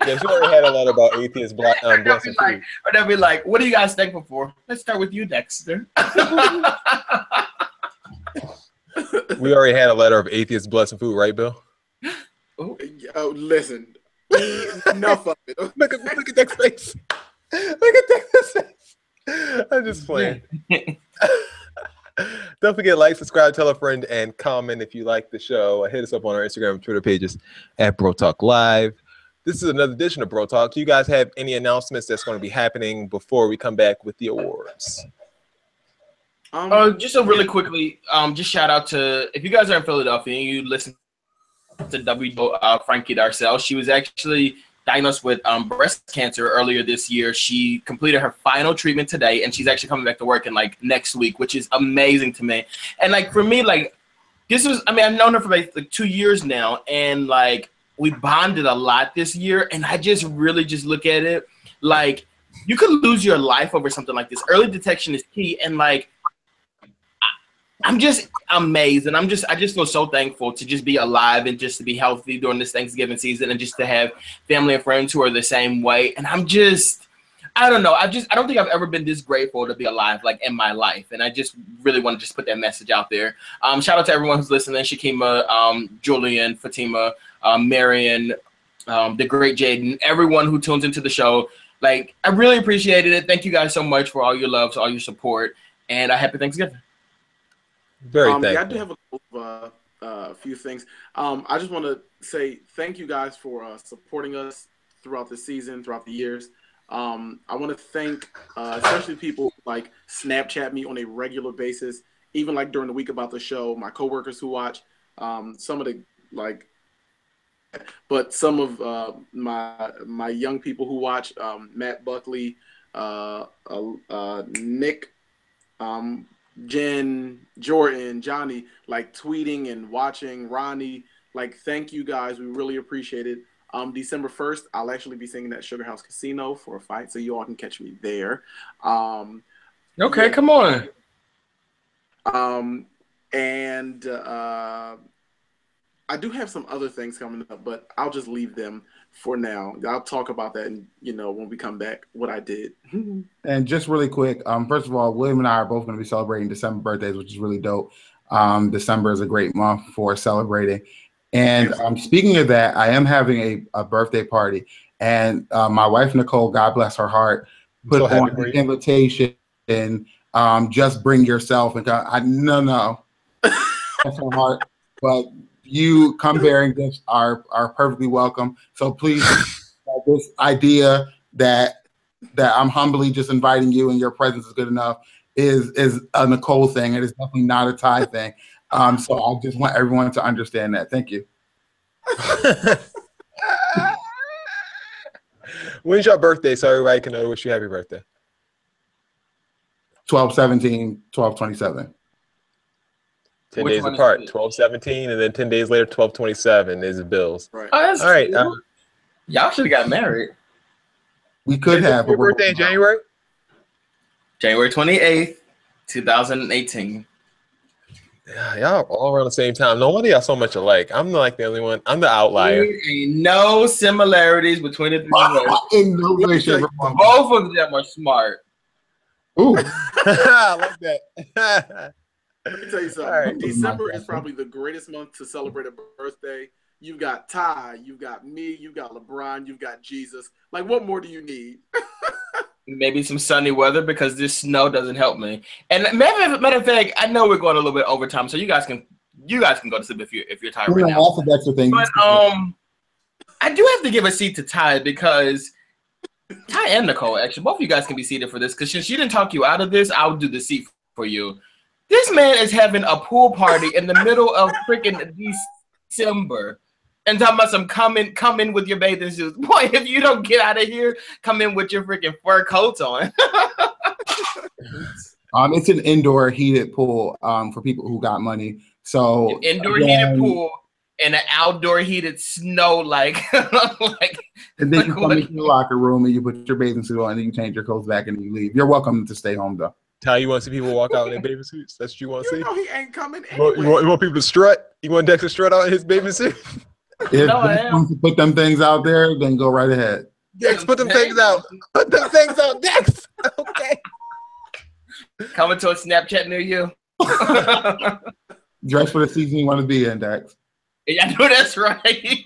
Speaker 1: Yeah, she already had a letter about atheist blessing food.
Speaker 2: Or they'll be like, what are you guys thankful for? Let's start with you, Dexter.
Speaker 1: We already had a letter of atheist blessing food, right, Bill?
Speaker 4: Oh, listen. Enough of it.
Speaker 1: Look at Dex's face. Look at Dex's face. I'm just playing. Don't forget, like, subscribe, tell a friend, and comment if you like the show. Hit us up on our Instagram and Twitter pages at Bro Talk Live. This is another edition of Bro Talk. Do you guys have any announcements that's going to be happening before we come back with the awards?
Speaker 2: Just really quickly, just shout out to, if you guys are in Philadelphia and you listen to Frankie Darcell, she was actually diagnosed with breast cancer earlier this year. She completed her final treatment today, and she's actually coming back to work in like next week, which is amazing to me. And like for me, like this was, I mean, I've known her for like 2 years now, and like we bonded a lot this year, and I just really just look at it like you could lose your life over something like this. Early detection is key, and like I'm just amazed, and I just feel so thankful to just be alive and just to be healthy during this Thanksgiving season, and just to have family and friends who are the same way. And I'm just, I don't know, I don't think I've ever been this grateful to be alive like in my life, and I just really want to just put that message out there. Shout out to everyone who's listening: Shakima, Julian, Fatima, Marion, the great Jaden, everyone who tunes into the show. Like, I really appreciated it. Thank you guys so much for all your love, all your support, and happy Thanksgiving.
Speaker 1: Very thankful.
Speaker 4: Yeah, I do have a few things. I just want to say thank you guys for supporting us throughout the season, throughout the years. I want to thank especially people who, like, Snapchat me on a regular basis, even like during the week about the show, my coworkers who watch, some of the like, but some of my young people who watch, Matt Buckley, Nick, Jen, Jordan, Johnny, like tweeting and watching, Ronnie, like, thank you guys. We really appreciate it. December 1st, I'll actually be singing at Sugar House Casino for a fight, so you all can catch me there.
Speaker 2: Okay,
Speaker 4: yeah.
Speaker 2: come on.
Speaker 4: And I do have some other things coming up, but I'll just leave them for now. I'll talk about that, and when we come back, what I did.
Speaker 3: And just really quick, first of all, William and I are both going to be celebrating December birthdays, which is really dope. December is a great month for celebrating. And speaking of that, I am having a birthday party, and my wife Nicole, God bless her heart, put on an invitation, and just bring yourself. And no, that's her heart, but you come bearing gifts are perfectly welcome. So please, this idea that I'm humbly just inviting you and your presence is good enough is a Nicole thing. It is definitely not a Ty thing. So I just want everyone to understand that. Thank you.
Speaker 1: When's your birthday so everybody can know wish you happy birthday?
Speaker 3: 12/17, 12/27.
Speaker 1: 10 days apart, 12/17, and then 10 days later, 12/27 is Bill's.
Speaker 4: Right.
Speaker 2: Oh,
Speaker 1: all right.
Speaker 2: Y'all should have got married.
Speaker 3: We could have.
Speaker 1: Your birthday in January?
Speaker 2: January 28th, 2018.
Speaker 1: Yeah, y'all all around the same time. No wonder y'all so much alike. I'm like the only one. I'm the outlier.
Speaker 2: There ain't no similarities between the three.
Speaker 3: In no way, shape, or form.
Speaker 2: Both of them are smart.
Speaker 3: Ooh.
Speaker 1: I like that.
Speaker 4: Let me tell you something. Right. December is probably the greatest month to celebrate a birthday. You've got Ty, you've got me, you've got LeBron, you've got Jesus. Like, what more do you need?
Speaker 2: Maybe some sunny weather, because this snow doesn't help me. And matter of fact, I know we're going a little bit over time, so you guys can go to sleep if you're tired right now.
Speaker 3: That's the thing.
Speaker 2: But I do have to give a seat to Ty, because Ty and Nicole, actually, both of you guys can be seated for this, because since she didn't talk you out of this, I'll do the seat for you. This man is having a pool party in the middle of freaking December. And talking about some come in with your bathing suits. Boy, if you don't get out of here, come in with your freaking fur coats on.
Speaker 3: It's an indoor heated pool for people who got money. So
Speaker 2: an indoor heated pool and an outdoor heated snow like
Speaker 3: and then you come into your locker room and you put your bathing suit on and you change your clothes back and you leave. You're welcome to stay home though.
Speaker 1: Ty, you want to see people walk out in their bathing suits? That's what you want to see?
Speaker 4: You know he ain't coming anyway.
Speaker 1: You want people to strut? You want Dex to strut out in his bathing suit?
Speaker 3: If
Speaker 2: No, I
Speaker 3: Dex
Speaker 2: am.
Speaker 3: wants to put them things out there, then go right ahead.
Speaker 1: Dex, put them things out. Put them things out, Dex. Okay.
Speaker 2: Coming to a Snapchat near you.
Speaker 3: Dress for the season you want to be in, Dex.
Speaker 2: Yeah, I know that's right.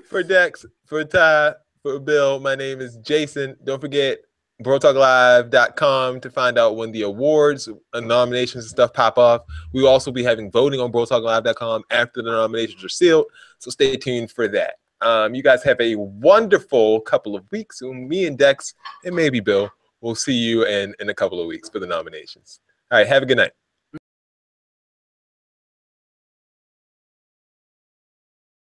Speaker 1: For Dex, for Ty, for Bill, my name is Jason. Don't forget BroTalkLive.com to find out when the awards and nominations and stuff pop off. We will also be having voting on BroTalkLive.com after the nominations are sealed, so stay tuned for that. You guys have a wonderful couple of weeks. Me and Dex and maybe Bill will see you in a couple of weeks for the nominations. All right, have a good night.